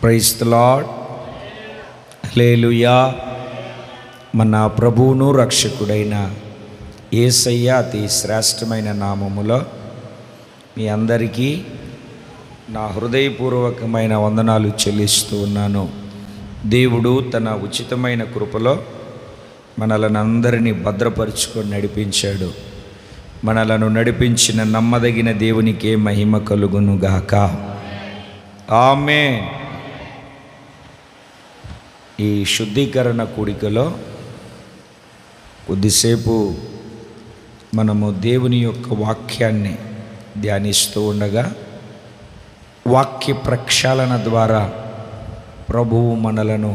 Praise the lord. హల్లెలూయా. మన ప్రభువును రక్షకుడైన యేసయ్య అతి శ్రేష్టమైన నామములో మీ అందరికీ నా హృదయపూర్వకమైన వందనాలు చెల్లిస్తూ ఉన్నాను. దేవుడు తన ఉచితమైన కృపలో మనలను అందరినీ భద్రపరుచుకొని నడిపించాడు. మనలను నడిపించిన నమ్మదగిన దేవునికే మహిమ కలుగును గాక. ఆమేన్. ఈ శుద్ధీకరణ కూడికలో కొద్దిసేపు మనము దేవుని యొక్క వాక్యాన్ని ధ్యానిస్తూ ఉండగా వాక్య ప్రక్షాళన ద్వారా ప్రభువు మనలను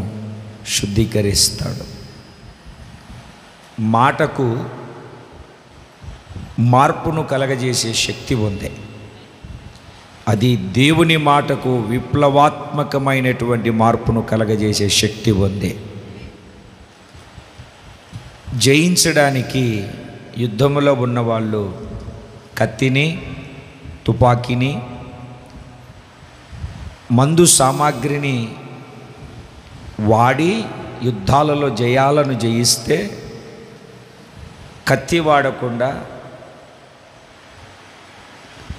శుద్ధీకరిస్తాడు. మాటకు మార్పును కలగజేసే శక్తి ఉంది. అది దేవుని మాటకు విప్లవాత్మకమైనటువంటి మార్పును కలగజేసే శక్తి ఉంది. జయించడానికి యుద్ధములో ఉన్నవాళ్ళు కత్తిని, తుపాకీని, మందు సామాగ్రిని వాడి యుద్ధాలలో జయాలను జయిస్తే కత్తి వాడకుండా,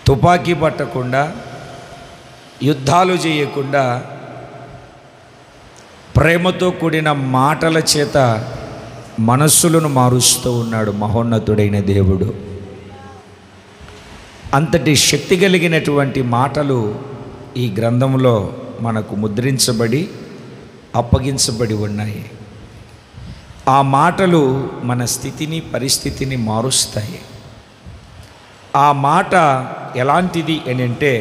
తుపాకీ పట్టకుండా, యుద్ధాలు చేయకుండా ప్రేమతో కూడిన మాటల చేత మనస్సులను మారుస్తూ ఉన్నాడు మహోన్నతుడైన దేవుడు. అంతటి శక్తి కలిగినటువంటి మాటలు ఈ గ్రంథంలో మనకు ముద్రించబడి అప్పగించబడి ఉన్నాయి. ఆ మాటలు మన స్థితిని, పరిస్థితిని మారుస్తాయి. ఆ మాట ఎలాంటిది అని అంటే,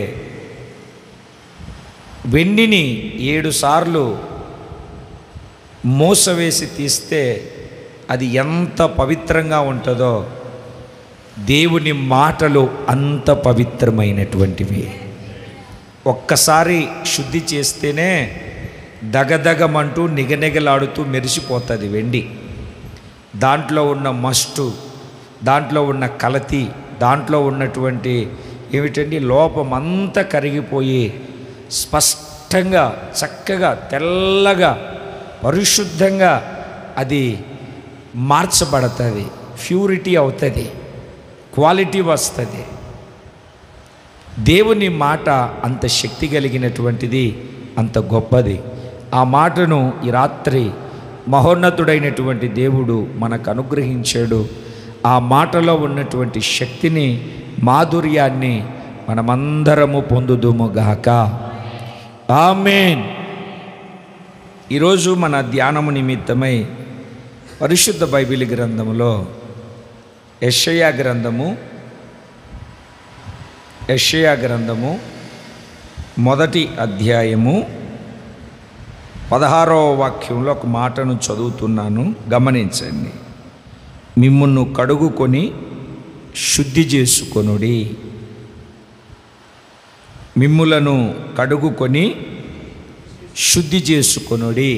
వెండిని 7 సార్లు మోసవేసి తీస్తే అది ఎంత పవిత్రంగా ఉంటుందో దేవుని మాటలు అంత పవిత్రమైనటువంటివి. ఒక్కసారి శుద్ధి చేస్తేనే దగదగమంటూ నిగనిగలాడుతూ మెరిసిపోతుంది వెండి. దాంట్లో ఉన్న మస్టు, దాంట్లో ఉన్న కలతి, దాంట్లో ఉన్నటువంటి ఏమిటండి లోపమంతా కరిగిపోయి స్పష్టంగా, చక్కగా, తెల్లగా, పరిశుద్ధంగా అది మార్చబడుతుంది. ప్యూరిటీ అవుతుంది, క్వాలిటీ వస్తుంది. దేవుని మాట అంత శక్తి కలిగినటువంటిది, అంత గొప్పది. ఆ మాటను ఈ రాత్రి మహోన్నతుడైనటువంటి దేవుడు మనకు అనుగ్రహించాడు. ఆ మాటలో ఉన్నటువంటి శక్తిని, మాధుర్యాన్ని మనమందరము పొందుదుము గాక. ఆమేన్. ఈరోజు మన ధ్యానము నిమిత్తమై పరిశుద్ధ బైబిల్ గ్రంథములో యెషయా గ్రంథము మొదటి అధ్యాయము 16వ వాక్యంలో ఒక మాటను చదువుతున్నాను, గమనించండి. మిమ్మును కడుగుకొని శుద్ధి చేసుకొనుడి. మిమ్ములను కడుగుకొని శుద్ధి చేసుకొనుడి.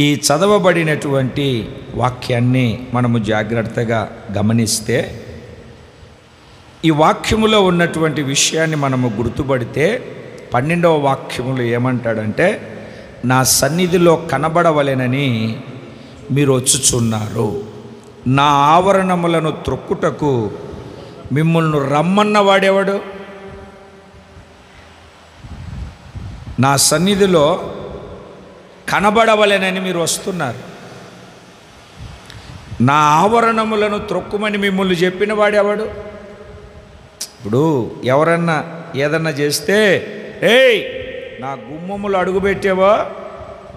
ఈ చదవబడినటువంటి వాక్యాన్ని మనము జాగ్రత్తగా గమనిస్తే, ఈ వాక్యములో ఉన్నటువంటి విషయాన్ని మనము గుర్తుపడితే 12వ వాక్యములో ఏమంటాడంటే, నా సన్నిధిలో కనబడవలెనని మీరు వచ్చుచున్నారు, నా ఆవరణములను త్రొక్కుటకు మిమ్మల్ని రమ్మన్నవాడెవడు? నా సన్నిధిలో కనబడవలెనని మీరు వస్తున్నారు, నా ఆవరణములను త్రొక్కుమని మిమ్మల్ని చెప్పిన వాడెవడు? ఇప్పుడు ఎవరన్నా ఏదన్నా చేస్తే, ఏయ్ నా గుమ్మములు అడుగుపెట్టావో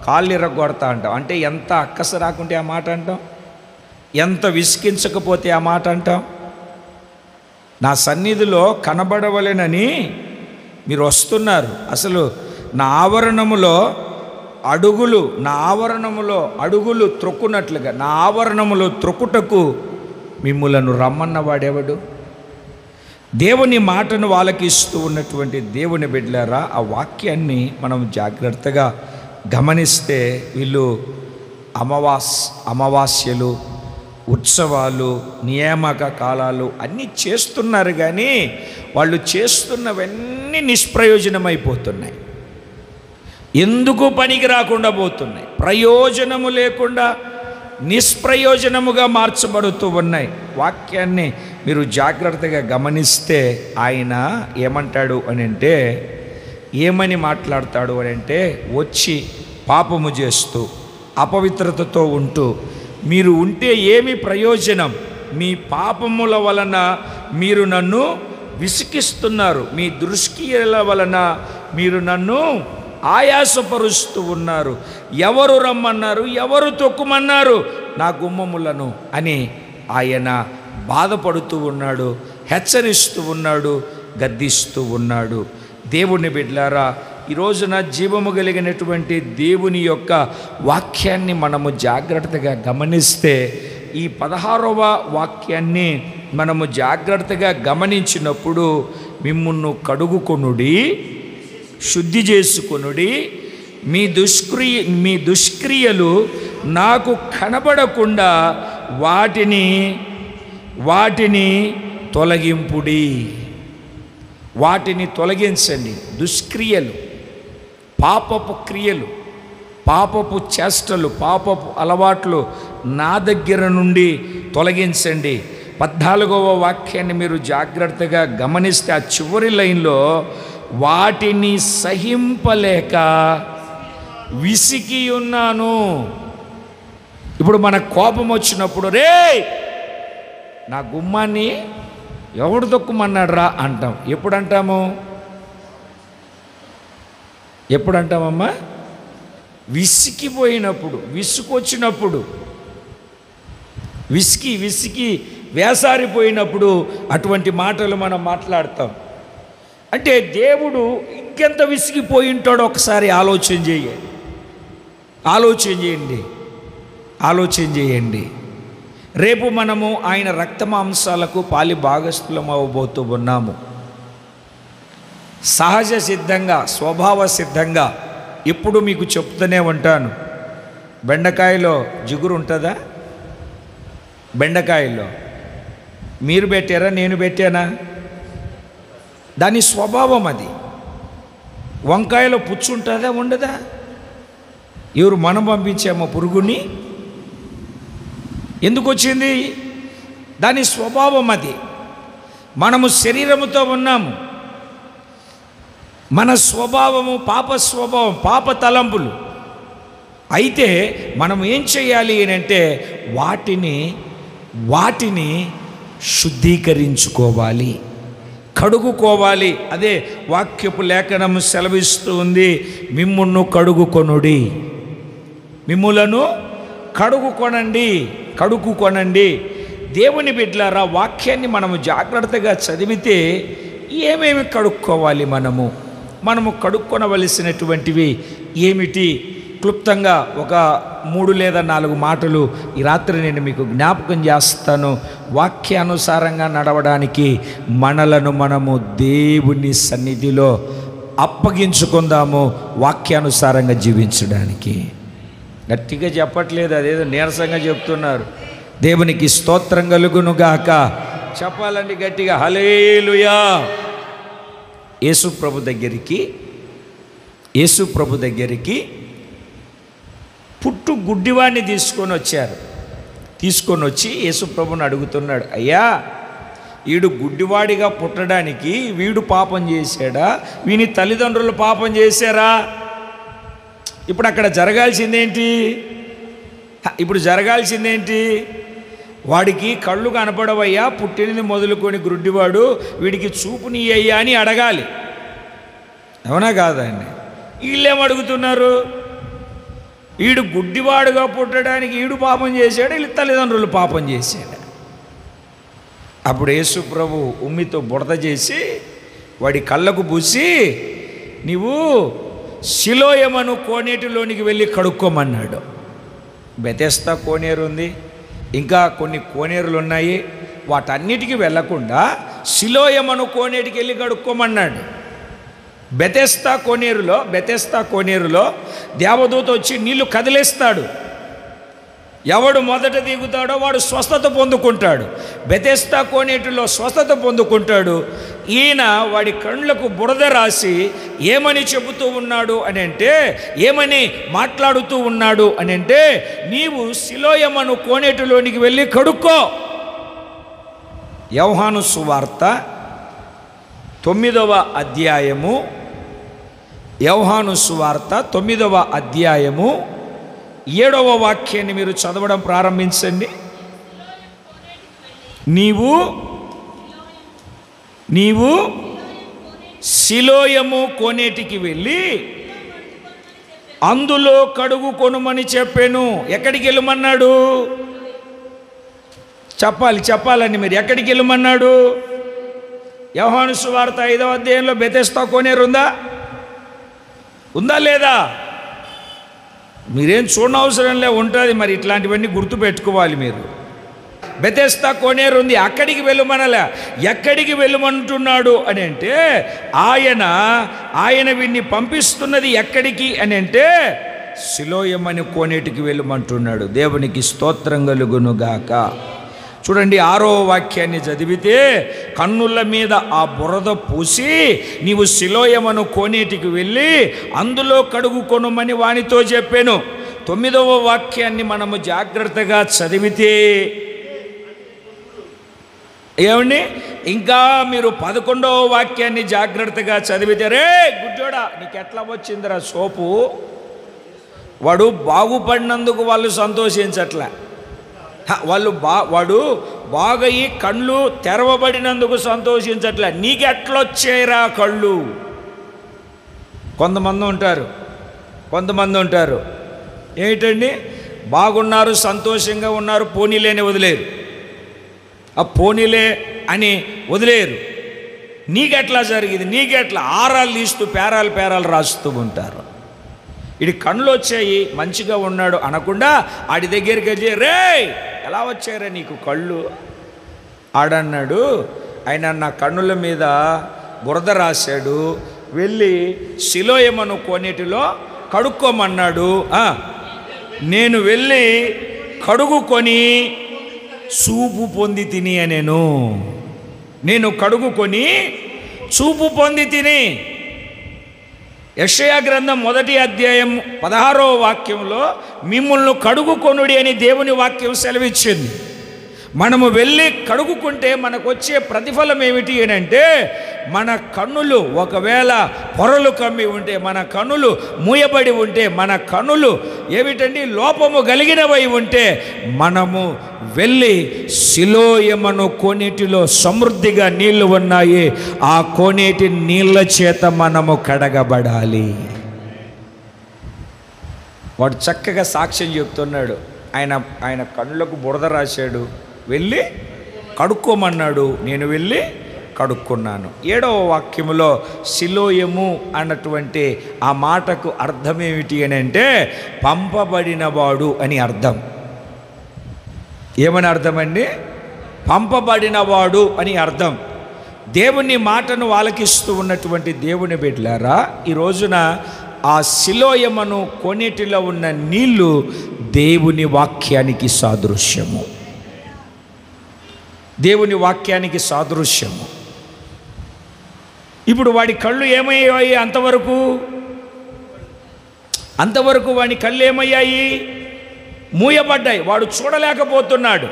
కాళ్ళు ఇరగొడతా అంటాం. అంటే ఎంత అక్కస రాకుంటే ఆ మాట అంటాం, ఎంత విసికించకపోతే ఆ మాట అంటాం. నా సన్నిధిలో కనబడవలెనని మీరు వస్తున్నారు. అసలు నా ఆవరణములో అడుగులు త్రొక్కునట్లుగా, నా ఆవరణములో త్రొక్కుటకు మిమ్ములను రమ్మన్నవాడెవడు? దేవుని మాటను వాళ్ళకి ఇస్తూ ఉన్నటువంటి దేవుని బిడ్డలారా, ఆ వాక్యాన్ని మనం జాగ్రత్తగా గమనిస్తే వీళ్ళు అమావాస్యలు, ఉత్సవాలు, నియామక కాలాలు అన్నీ చేస్తున్నారు, కానీ వాళ్ళు చేస్తున్నవన్నీ నిష్ప్రయోజనమైపోతున్నాయి. ఎందుకు పనికి రాకుండా పోతున్నాయి, ప్రయోజనము లేకుండా నిష్ప్రయోజనముగా మార్చబడుతూ ఉన్నాయి. వాక్యాన్ని మీరు జాగ్రత్తగా గమనిస్తే ఆయన ఏమంటాడు అని అంటే, ఏమని మాట్లాడతాడు అని అంటే, వచ్చి పాపము చేస్తూ అపవిత్రతతో ఉంటూ మీరు ఉంటే ఏమి ప్రయోజనం? మీ పాపముల వలన మీరు నన్ను విసికిస్తున్నారు, మీ దుష్క్రియల వలన మీరు నన్ను ఆయాసపరుస్తూ ఉన్నారు. ఎవరు రమ్మన్నారు, ఎవరు తొక్కుమన్నారు నా గుమ్మములను అని ఆయన బాధపడుతూ ఉన్నాడు, హెచ్చరిస్తూ ఉన్నాడు, గద్దిస్తూ ఉన్నాడు. దేవుని బిడ్డలారా, ఈ రోజున జీవము కలిగినటువంటి దేవుని యొక్క వాక్యాన్ని మనము జాగ్రత్తగా గమనిస్తే, ఈ 16వ వాక్యాన్ని మనము జాగ్రత్తగా గమనించినప్పుడు, మిమ్మును కడుగుకొనుడి, శుద్ధి చేసుకొనుడి, మీ దుష్క్రియలు నాకు కనబడకుండా వాటిని తొలగింపుడి. వాటిని తొలగించండి. దుష్క్రియలు, పాపపు క్రియలు, పాపపు చేష్టలు, పాపపు అలవాట్లు నా దగ్గర నుండి తొలగించండి. 14వ వాక్యాన్ని మీరు జాగ్రత్తగా గమనిస్తే, ఆ చివరి లైన్లో వాటిని సహింపలేక విసిగి ఉన్నాను. ఇప్పుడు మన కోపం వచ్చినప్పుడు, రే నా గుమ్మాన్ని ఎవడు తొక్కుమన్నాడు రా అంటాం. ఎప్పుడు అంటామమ్మా? విసిగిపోయినప్పుడు, విసుకొచ్చినప్పుడు, విసికి వేసారిపోయినప్పుడు అటువంటి మాటలు మనం మాట్లాడతాం. అంటే దేవుడు ఇంకెంత విసిగిపోయి ఉంటాడో ఒకసారి ఆలోచన చేయండి. రేపు మనము ఆయన రక్త మాంసాలకు పాలి భాగస్థులం అవ్వబోతూ ఉన్నాము. సహజ సిద్ధంగా, స్వభావ సిద్ధంగా ఇప్పుడు మీకు చెప్తూనే ఉంటాను, బెండకాయలో జిగురు ఉంటుందా? బెండకాయలో మీరు పెట్టారా, నేను పెట్టానా? దాని స్వభావం అది. వంకాయలో పుచ్చు ఉంటుందా, ఉండదా? ఎవరు మనం పంపించామో పురుగుని? ఎందుకు వచ్చింది? దాని స్వభావం అది. మనము శరీరముతో ఉన్నాము, మన స్వభావము పాప స్వభావం, పాప తలంపులు. అయితే మనం ఏం చేయాలి అని అంటే, వాటిని శుద్ధీకరించుకోవాలి, కడుగుకోవాలి. అదే వాక్యపు లేఖనం సెలవిస్తూ ఉంది, మిమ్మును కడుగుకొనుడి, మిమ్ములను కడుగుకొనండి. దేవుని బిడ్డలారా, వాక్యాన్ని మనము జాగ్రత్తగా చదివితే ఏమేమి కడుక్కోవాలి? మనము కడుక్కొనవలసినటువంటివి ఏమిటి? క్లుప్తంగా ఒక 3 లేదా 4 మాటలు ఈ రాత్రి నేను మీకు జ్ఞాపకం చేస్తాను. వాక్యానుసారంగా నడవడానికి మనలను మనము దేవుని సన్నిధిలో అప్పగించుకుందాము, వాక్యానుసారంగా జీవించడానికి. గట్టిగా చెప్పట్లేదు, అదేదో నీరసంగా చెప్తున్నారు. దేవునికి స్తోత్రం కలుగునుగాక. చెప్పాలండి గట్టిగా, హల్లెలూయా. యేసు ప్రభు దగ్గరికి పుట్టు గుడ్డివాడిని తీసుకొని వచ్చి యేసు ప్రభుని అడుగుతున్నాడు, అయ్యా వీడు గుడ్డివాడిగా పుట్టడానికి వీడు పాపం చేశాడా, వీని తల్లిదండ్రులు పాపం చేశారా? ఇప్పుడు అక్కడ జరగాల్సిందేంటి? వాడికి కళ్ళు కనపడవయ్యా, పుట్టినది మొదలుకొని గుడ్డివాడు, వీడికి చూపుని అయ్యా అని అడగాలి. అవునా కాదండి? వీళ్ళేమడుగుతున్నారు? వీడు గుడ్డివాడుగా పుట్టడానికి వీడు పాపం చేశాడు, వీళ్ళ తల్లిదండ్రులు పాపం చేశాడు. అప్పుడు యేసు ప్రభు ఉమ్మితో బుడద చేసి వాడి కళ్ళకు పూసి, నీవు సిలోయమను కోనేటిలోనికి వెళ్ళి కడుక్కోమన్నాడు. బెతెస్దా కోనేరు ఉంది, ఇంకా కొన్ని కోనేరులు ఉన్నాయి. వాటన్నిటికీ వెళ్లకుండా సిలోయమను కోనేటికి వెళ్ళి కడుక్కోమన్నాడు. బెతెస్దా కోనేరులో దేవదూత వచ్చి నీళ్లు కదిలేస్తాడు. ఎవడు మొదట దిగుతాడో వాడు స్వస్థత పొందుకుంటాడు. బెతెస్దా కోనేటిలో స్వస్థత పొందుకుంటాడు. ఈయన వాడి కళ్ళకు బురద రాసి ఏమని చెబుతూ ఉన్నాడు అని అంటే, ఏమని మాట్లాడుతూ ఉన్నాడు అని అంటే, నీవు సిలోయమను కోనేటిలోనికి వెళ్ళి కడుక్కో. యోహాను సువార్త 9వ అధ్యాయము, యోహాను సువార్త 9వ అధ్యాయము 7వ వాక్యాన్ని మీరు చదవడం ప్రారంభించండి. నీవు సిలోయము కోనేటికి వెళ్ళి అందులో కడుగు కొనుమని చెప్పాను. ఎక్కడికి వెళ్ళమన్నాడు? చెప్పాలండి మీరు. ఎక్కడికి వెళ్ళమన్నాడు? యోహాను సువార్త 5వ అధ్యాయంలో బెతెస్దా కోనేరు ఉందా లేదా? మీరేం చూడనవసరంలే, ఉంటుంది. మరి ఇట్లాంటివన్నీ గుర్తుపెట్టుకోవాలి మీరు. బెతెస్దా కోనేరు ఉంది, అక్కడికి వెళ్ళమనలే. ఎక్కడికి వెళ్ళమంటున్నాడు అని అంటే, ఆయన వీడిని పంపిస్తున్నది ఎక్కడికి అని అంటే, సిలోయమని కోనేటికి వెళ్ళమంటున్నాడు. దేవునికి స్తోత్రం కలుగునుగాక. చూడండి 6వ వాక్యాన్ని చదివితే, కన్నుల మీద ఆ బురద పూసి నీవు సిలోయమను కోనేటికి వెళ్ళి అందులో కడుగు కొనుమని వానితో చెప్పాను. 9వ వాక్యాన్ని మనము జాగ్రత్తగా చదివితే ఏమండి, ఇంకా మీరు 11వ వాక్యాన్ని జాగ్రత్తగా చదివితే, రే గుడ్డోడా నీకు ఎట్లా వచ్చిందిరా సోపు? వాడు బాగుపడినందుకు వాళ్ళు సంతోషించట్లే. వాడు బాగా ఈ కళ్ళు తెరవబడినందుకు సంతోషించట్లే. నీకెట్లొచ్చాయిరా కళ్ళు? కొంతమంది ఉంటారు ఏమిటండి, బాగున్నారు, సంతోషంగా ఉన్నారు, పోనీలేని వదిలేరు. ఆ పోనీలే అని వదిలేరు. నీకెట్లా జరిగింది, నీకెట్లా ఆరాలు తీస్తూ పేరాలు రాస్తూ ఉంటారు. ఇది కళ్ళు వచ్చాయి, మంచిగా ఉన్నాడు అనకుండా ఆడి దగ్గరికి వచ్చి, రే ఎలా వచ్చారా నీకు కళ్ళు? ఆడన్నాడు, ఆయన నా కన్నుల మీద బురద రాశాడు, వెళ్ళి సిలోయమను కోనేటిలో కడుక్కోమన్నాడు. నేను వెళ్ళి కడుగుకొని చూపు పొంది తిని అనేను. నేను కడుగుకొని చూపు పొంది తిని. యెషయా గ్రంథం 1వ అధ్యాయం 16వ వాక్యంలో మిమ్మల్ని కడుగుకొనుడి అని దేవుని వాక్యం సెలవిచ్చింది. మనము వెళ్ళి కడుగుకుంటే మనకు వచ్చే ప్రతిఫలం ఏమిటి అని అంటే, మన కన్నులు ఒకవేళ పొరలు కమ్మి ఉంటే, మన కన్నులు మూయబడి ఉంటే, మన కన్నులు ఏమిటండి లోపము కలిగినవై ఉంటే, మనము వెళ్ళి సిలోయమను కోనేటిలో సమృద్ధిగా నీళ్లు ఉన్నాయి, ఆ కోనేటి నీళ్ళ చేత మనము కడగబడాలి. వాడు చక్కగా సాక్ష్యం చెప్తున్నాడు. ఆయన కన్నులకు బురద రాశాడు, వెళ్ళి కడుక్కోమన్నాడు, నేను వెళ్ళి కడుక్కున్నాను. 7వ వాక్యములో సిలోయము అన్నటువంటి ఆ మాటకు అర్థం ఏమిటి అని అంటే, పంపబడినవాడు అని అర్థం. ఏమని అర్థమండి? పంపబడినవాడు అని అర్థం. దేవుని మాటను ఆలకిస్తూ ఉన్నటువంటి దేవుని బిడ్డలారా, ఈ రోజున ఆ సిలోయమను కోనేటిలో ఉన్న నీళ్లు దేవుని వాక్యానికి సాదృశ్యము. దేవుని వాక్యానికి సాదృశ్యము. ఇప్పుడు వాడి కళ్ళు ఏమయ్యాయి? అంతవరకు వాడి కళ్ళు ఏమయ్యాయి? మూయబడ్డాయి. వాడు చూడలేకపోతున్నాడు.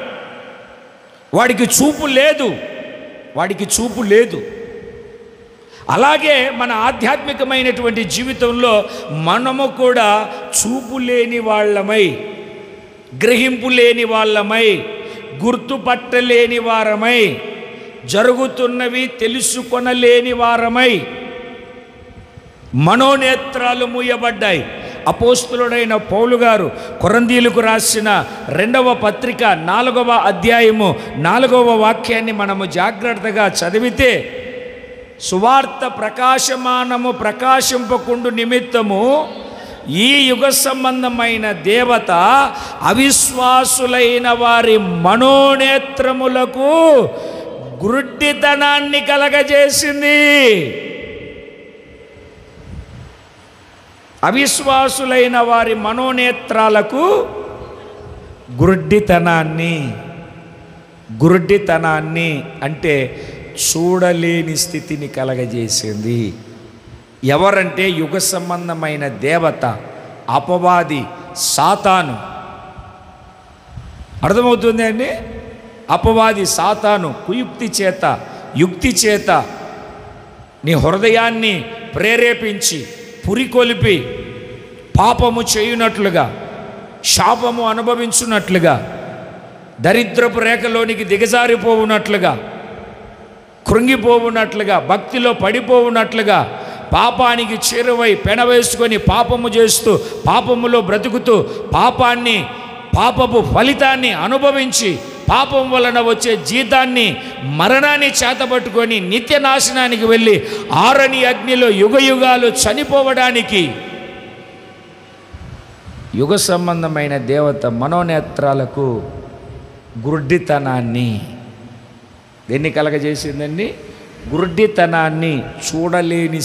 వాడికి చూపు లేదు. అలాగే మన ఆధ్యాత్మికమైనటువంటి జీవితంలో మనము కూడా చూపు లేని వాళ్ళమై, గ్రహింపు లేని వాళ్ళమై, గుర్తుపట్టలేని వారమై, జరుగుతున్నవి తెలుసుకొనలేని వారమై, మనోనేత్రాలు మూయబడ్డాయి. అపోస్తులుడైన పౌలు గారు కొరింథీయులకు రాసిన 2వ పత్రిక 4వ అధ్యాయము 4వ వాక్యాన్ని మనము జాగ్రత్తగా చదివితే, సువార్త ప్రకాశింపకుండు నిమిత్తము ఈ యుగ సంబంధమైన దేవత అవిశ్వాసులైన వారి మనోనేత్రములకు గుడ్డితనాన్ని కలగజేసింది. అవిశ్వాసులైన వారి మనోనేత్రాలకు గుడ్డితనాన్ని అంటే చూడలేని స్థితిని కలగజేసింది. ఎవరంటే యుగ సంబంధమైన దేవత, అపవాది, సాతాను. అర్థమవుతుంది అండి? అపవాది సాతాను కుయుక్తి చేత, యుక్తి చేత నీ హృదయాన్ని ప్రేరేపించి పురికొలిపి పాపము చేయునట్లుగా, శాపము అనుభవించున్నట్లుగా, దరిద్రపు రేఖలోనికి దిగజారిపోవునట్లుగా, కృంగిపోవునట్లుగా, భక్తిలో పడిపోవునట్లుగా, పాపానికి చేరువై పెనవేసుకొని పాపము చేస్తూ పాపములో బ్రతుకుతూ పాపపు ఫలితాన్ని అనుభవించి పాపం వలన వచ్చే జీతాన్ని, మరణాన్ని చేతపట్టుకొని నిత్య నాశనానికి వెళ్ళి ఆరని అగ్నిలో యుగయుగాలు చనిపోవడానికి యుగ సంబంధమైన దేవత మనోనేత్రాలకు గుడ్డితనాన్ని దేన్ని కలగజేసిందండి? గుడ్డితనాన్ని, చూడలేని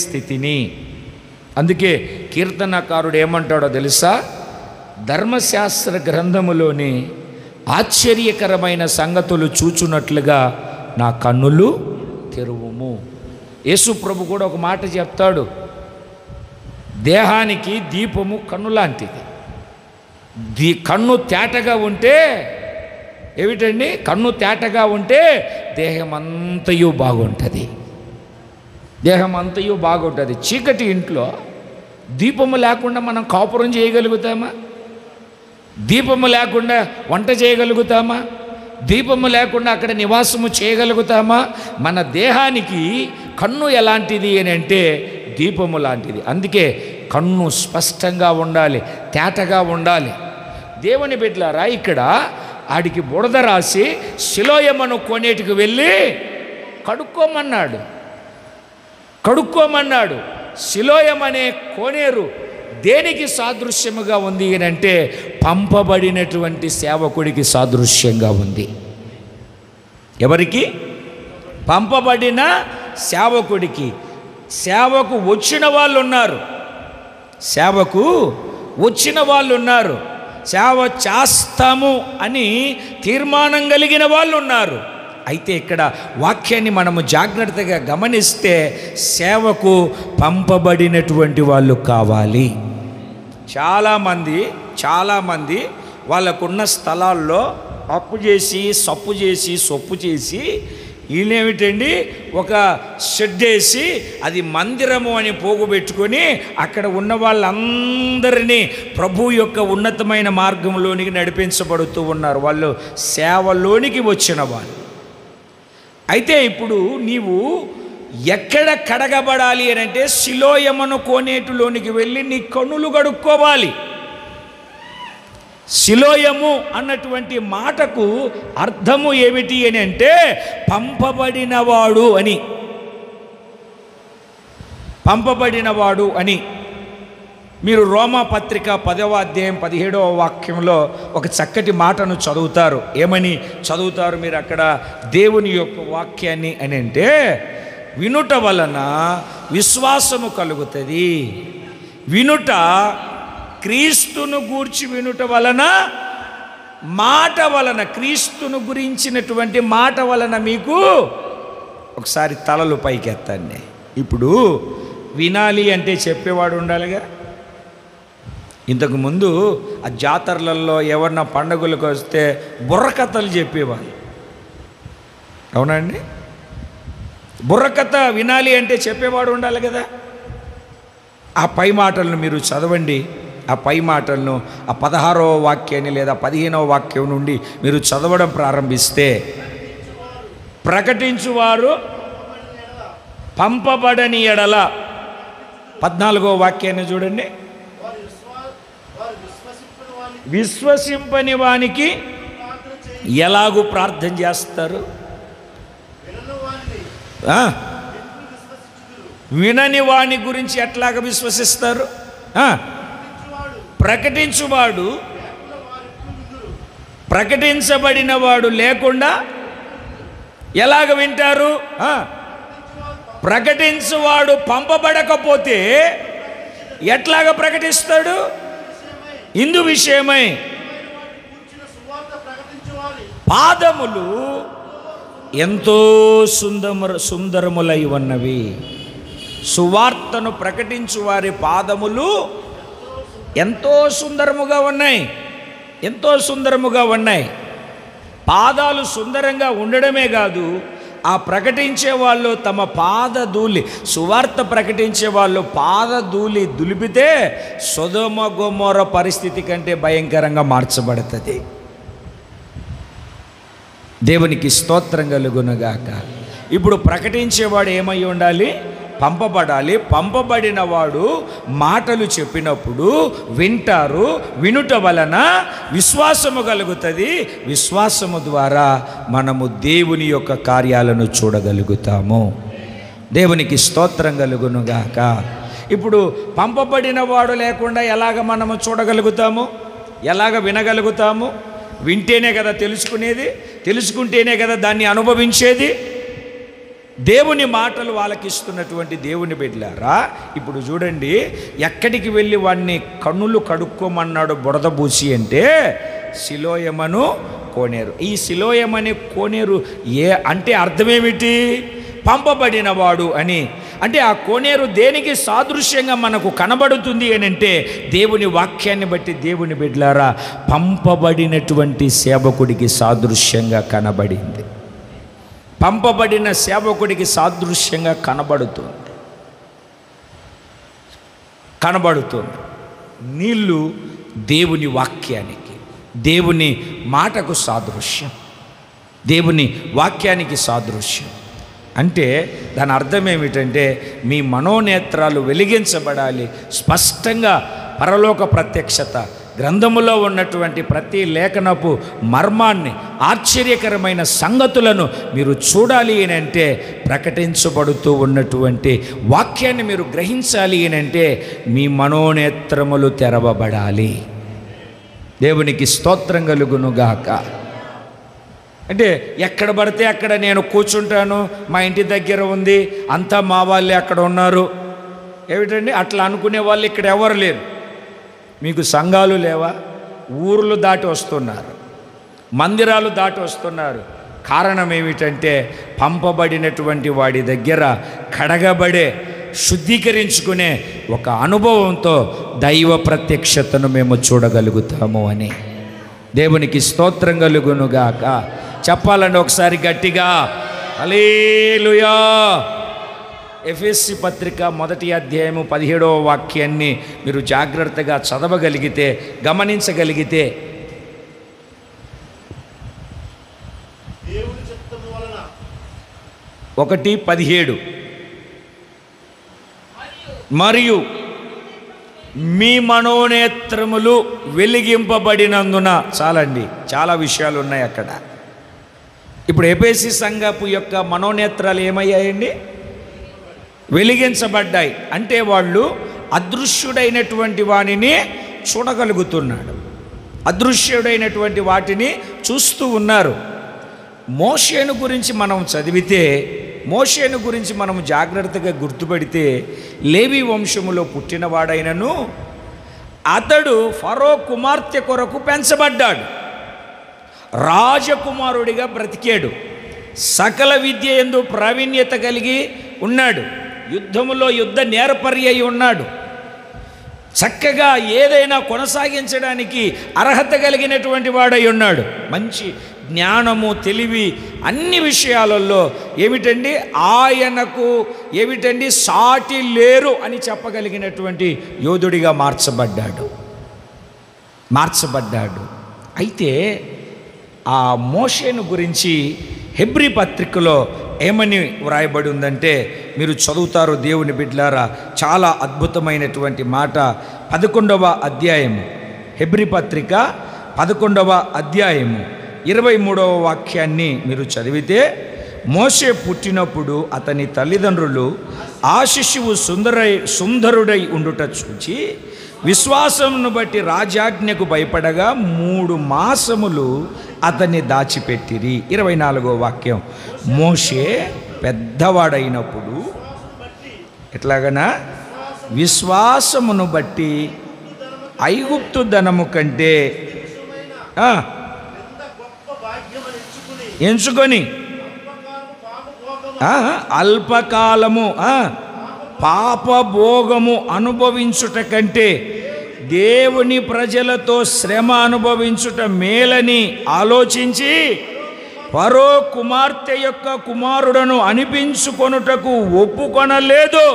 స్థితిని. అందుకే కీర్తనకారుడు ఏమంటాడో తెలుసా? ధర్మశాస్త్ర గ్రంథములోని ఆశ్చర్యకరమైన సంగతులు చూచున్నట్లుగా నా కన్నులు తెరువుము. యేసు ప్రభు కూడా ఒక మాట చెప్తాడు, దేహానికి దీపము కన్ను లాంటిది. కన్ను తేటగా ఉంటే ఏమిటండి? కన్ను తేటగా ఉంటే దేహమంతయు బాగుంటుంది. చీకటి ఇంట్లో దీపము లేకుండా మనం కాపురం చేయగలుగుతామా? దీపము లేకుండా వంట చేయగలుగుతామా? దీపము లేకుండా అక్కడ నివాసము చేయగలుగుతామా? మన దేహానికి కన్ను ఎలాంటిది అని అంటే దీపము లాంటిది. అందుకే కన్ను స్పష్టంగా ఉండాలి, తేటగా ఉండాలి. దేవుని బిడ్డలారా, ఇక్కడ ఆడికి బురద రాసి సిలోయమను కోనేటికి వెళ్ళి కడుక్కోమన్నాడు. సిలోయం అనే కోనేరు దేనికి సాదృశ్యముగా ఉంది అని అంటే పంపబడినటువంటి సేవకుడికి సాదృశ్యంగా ఉంది. ఎవరికి? పంపబడిన సేవకుడికి. సేవకు వచ్చిన వాళ్ళు ఉన్నారు, సేవ చేస్తాము అని తీర్మానం కలిగిన వాళ్ళు ఉన్నారు. అయితే ఇక్కడ వాక్యాన్ని మనము జాగ్రత్తగా గమనిస్తే సేవకు పంపబడినటువంటి వాళ్ళు కావాలి. చాలామంది వాళ్ళకున్న స్థలాల్లో అప్పు చేసి, సప్పు చేసి, సొప్పు చేసి, వీళ్ళేమిటండి ఒక షెడ్ వేసి అది మందిరము అని పోగుపెట్టుకొని అక్కడ ఉన్న వాళ్ళందరినీ ప్రభు యొక్క ఉన్నతమైన మార్గంలోనికి నడిపించబడుతూ ఉన్నారు. వాళ్ళు సేవలోనికి వచ్చిన వాళ్ళు. అయితే ఇప్పుడు నీవు ఎక్కడ కడగబడాలి అని అంటే సిలోయమను కోనేటిలోనికి వెళ్ళి నీ కన్నులు కడుక్కోవాలి. సిలోయము అన్నటువంటి మాటకు అర్థము ఏమిటి అని అంటే పంపబడినవాడు అని. మీరు రోమా పత్రిక 10వ అధ్యాయం 17వ వాక్యంలో ఒక చక్కటి మాటను చదువుతారు. ఏమని చదువుతారు మీరు అక్కడ? దేవుని యొక్క వాక్యాన్ని అని అంటే వినుట వలన విశ్వాసము కలుగుతుంది. వినుట, క్రీస్తును గూర్చి వినుట వలన, మాట వలన, క్రీస్తును గురించినటువంటి మాట వలన మీకు ఒకసారి తలలు పైకెత్తండి. ఇప్పుడు వినాలి అంటే చెప్పేవాడు ఉండాలిగా. ఇంతకుముందు ఆ జాతరలలో ఎవరన్నా పండుగలకు వస్తే బుర్రకథలు చెప్పేవాళ్ళు, అవునండి? బుర్రకథ వినాలి అంటే చెప్పేవాడు ఉండాలి కదా. ఆ పై మాటలను మీరు చదవండి. ఆ పై మాటలను ఆ 16వ వాక్యాన్ని లేదా 15వ వాక్యం నుండి మీరు చదవడం ప్రారంభిస్తే, ప్రకటించువారు పంపబడని ఎడల 14వ వాక్యాన్ని చూడండి. విశ్వసింపని వానికి ఎలాగూ ప్రార్థన చేస్తారు? వినని వాని గురించి ఎట్లాగ విశ్వసిస్తారు? ప్రకటించువాడు, ప్రకటించబడిన వాడు లేకుండా ఎలాగ వింటారు? ప్రకటించువాడు పంపబడకపోతే ఎట్లాగ ప్రకటిస్తాడు? ఇందు విషయమై పాదములు ఎంతో సుందరములై ఉన్నవి. సువార్తను ప్రకటించు వారి పాదములు ఎంతో సుందరముగా ఉన్నాయి, ఎంతో సుందరముగా ఉన్నాయి. పాదాలు సుందరంగా ఉండడమే కాదు, ఆ ప్రకటించే వాళ్ళు తమ పాదధూళి, సువార్త ప్రకటించే వాళ్ళు పాదధూళి దులిపితే సొదొమ గొమొర్రా పరిస్థితి కంటే భయంకరంగా మార్చబడుతుంది. దేవునికి స్తోత్రం కలుగునుగాక. ఇప్పుడు ప్రకటించేవాడు ఏమై ఉండాలి? పంపబడాలి. పంపబడిన వాడు మాటలు చెప్పినప్పుడు వింటారు. వినుట వలన విశ్వాసము కలుగుతుంది. విశ్వాసము ద్వారా మనము దేవుని యొక్క కార్యాలను చూడగలుగుతాము. దేవునికి స్తోత్రం కలుగునుగాక. ఇప్పుడు పంపబడిన వాడు లేకుండా ఎలాగ మనము చూడగలుగుతాము? ఎలాగ వినగలుగుతాము? వింటేనే కదా తెలుసుకునేది, తెలుసుకుంటేనే కదా దాన్ని అనుభవించేది. దేవుని మాటలు వాళ్ళకి ఇస్తున్నటువంటి దేవుని బిడ్డలారా, ఇప్పుడు చూడండి, ఎక్కడికి వెళ్ళి వాడిని కన్నులు కడుక్కోమన్నాడు బురద పూసి అంటే సిలోయమను కోనేరు. ఈ సిలోయమనే కోనేరు అంటే అర్థమేమిటి? పంపబడినవాడు అని. అంటే ఆ కోనేరు దేనికి సాదృశ్యంగా మనకు కనబడుతుంది అని అంటే దేవుని వాక్యాన్ని బట్టి దేవుని బిడ్డలారా పంపబడినటువంటి సేవకుడికి సాదృశ్యంగా కనబడింది. పంపబడిన సేవకుడికి సాదృశ్యంగా కనబడుతుంది. నీళ్ళు దేవుని వాక్యానికి, దేవుని మాటకు సాదృశ్యం, దేవుని వాక్యానికి సాదృశ్యం. అంటే దాని అర్థం ఏమిటంటే మీ మనోనేత్రాలు వెలిగించబడాలి. స్పష్టంగా పరలోక ప్రత్యక్షత, గ్రంథములో ఉన్నటువంటి ప్రతి లేఖనపు మర్మాన్ని, ఆశ్చర్యకరమైన సంగతులను మీరు చూడాలి అని అంటే, ప్రకటించబడుతూ ఉన్నటువంటి వాక్యాన్ని మీరు గ్రహించాలి అని అంటే మీ మనోనేత్రములు తెరవబడాలి. దేవునికి స్తోత్రం కలుగునుగాక. అంటే ఎక్కడ పడితే అక్కడ నేను కూర్చుంటాను, మా ఇంటి దగ్గర ఉంది, అంతా మా వాళ్ళే అక్కడ ఉన్నారు, ఏమిటండి అట్లా అనుకునే వాళ్ళు ఇక్కడ ఎవరు లేరు. మీకు సంఘాలు లేవా? ఊర్లు దాటి వస్తున్నారు, మందిరాలు దాటి వస్తున్నారు. కారణం ఏమిటంటే పంపబడినటువంటి వాడి దగ్గర కడగబడే, శుద్ధీకరించుకునే ఒక అనుభవంతో దైవ ప్రత్యక్షతను మేము చూడగలుగుతాము అని. దేవునికి స్తోత్రం కలుగునుగాక. చెప్పాలండి ఒకసారి గట్టిగా హల్లెలూయా. ఎఫెసీ పత్రిక 1వ అధ్యాయము 17వ వాక్యాన్ని మీరు జాగ్రత్తగా చదవగలిగితే, గమనించగలిగితే, 1:17 మరియు మీ మనోనేత్రములు వెలిగింపబడినందున. చాలండి, చాలా విషయాలు ఉన్నాయి అక్కడ. ఇప్పుడు ఎఫెసీ సంఘపు యొక్క మనోనేత్రాలు ఏమయ్యాయండి? వెలిగించబడ్డాయి. అంటే వాళ్ళు అదృశ్యుడైనటువంటి వానిని చూడగలుగుతున్నాడు, అదృశ్యుడైనటువంటి వాటిని చూస్తూ ఉన్నారు. మోషేను గురించి మనం చదివితే, మోషేను గురించి మనం జాగ్రత్తగా గుర్తుపడితే, లేవి వంశములో పుట్టినవాడైనను అతడు ఫరో కుమార్తె కొరకు పెంచబడ్డాడు, రాజకుమారుడిగా బ్రతికాడు, సకల విద్య యందు ప్రావీణ్యత కలిగి ఉన్నాడు, యుద్ధములో యుద్ధ నేర్పరి అయి ఉన్నాడు, చక్కగా ఏదైనా కొనసాగించడానికి అర్హత కలిగినటువంటి వాడై ఉన్నాడు. మంచి జ్ఞానము, తెలివి, అన్ని విషయాలలో ఏమిటండి ఆయనకు ఏమిటండి సాటి లేరు అని చెప్పగలిగినటువంటి యోధుడిగా మార్చబడ్డాడు. అయితే ఆ మోషేను గురించి హెబ్రీ పత్రికలో ఏమని వ్రాయబడి ఉందంటే, మీరు చదువుతారు దేవుని బిడ్డలారా, చాలా అద్భుతమైనటువంటి మాట. 11వ అధ్యాయము, హెబ్రీ పత్రిక 11వ అధ్యాయము 23వ వాక్యాన్ని మీరు చదివితే, మోషే పుట్టినప్పుడు అతని తల్లిదండ్రులు ఆ శిశువు సుందరుడై ఉండుట చూచి విశ్వాసమును బట్టి రాజాజ్ఞకు భయపడగా 3 మాసములు అతన్ని దాచిపెట్టిరి. 24వ వాక్యం, మోషే పెద్దవాడైనప్పుడు ఎట్లాగనా విశ్వాసమును బట్టి ఐగుప్తు ధనము కంటే ఎంచుకొని అల్పకాలము పాపభోగము అనుభవించుట కంటే దేవుని ప్రజలతో శ్రమ అనుభవించుట మేలని ఆలోచించి ఫరో కుమార్తె యొక్క కుమారుడను అనిపించుకొనుటకు ఒప్పుకొనలేదు.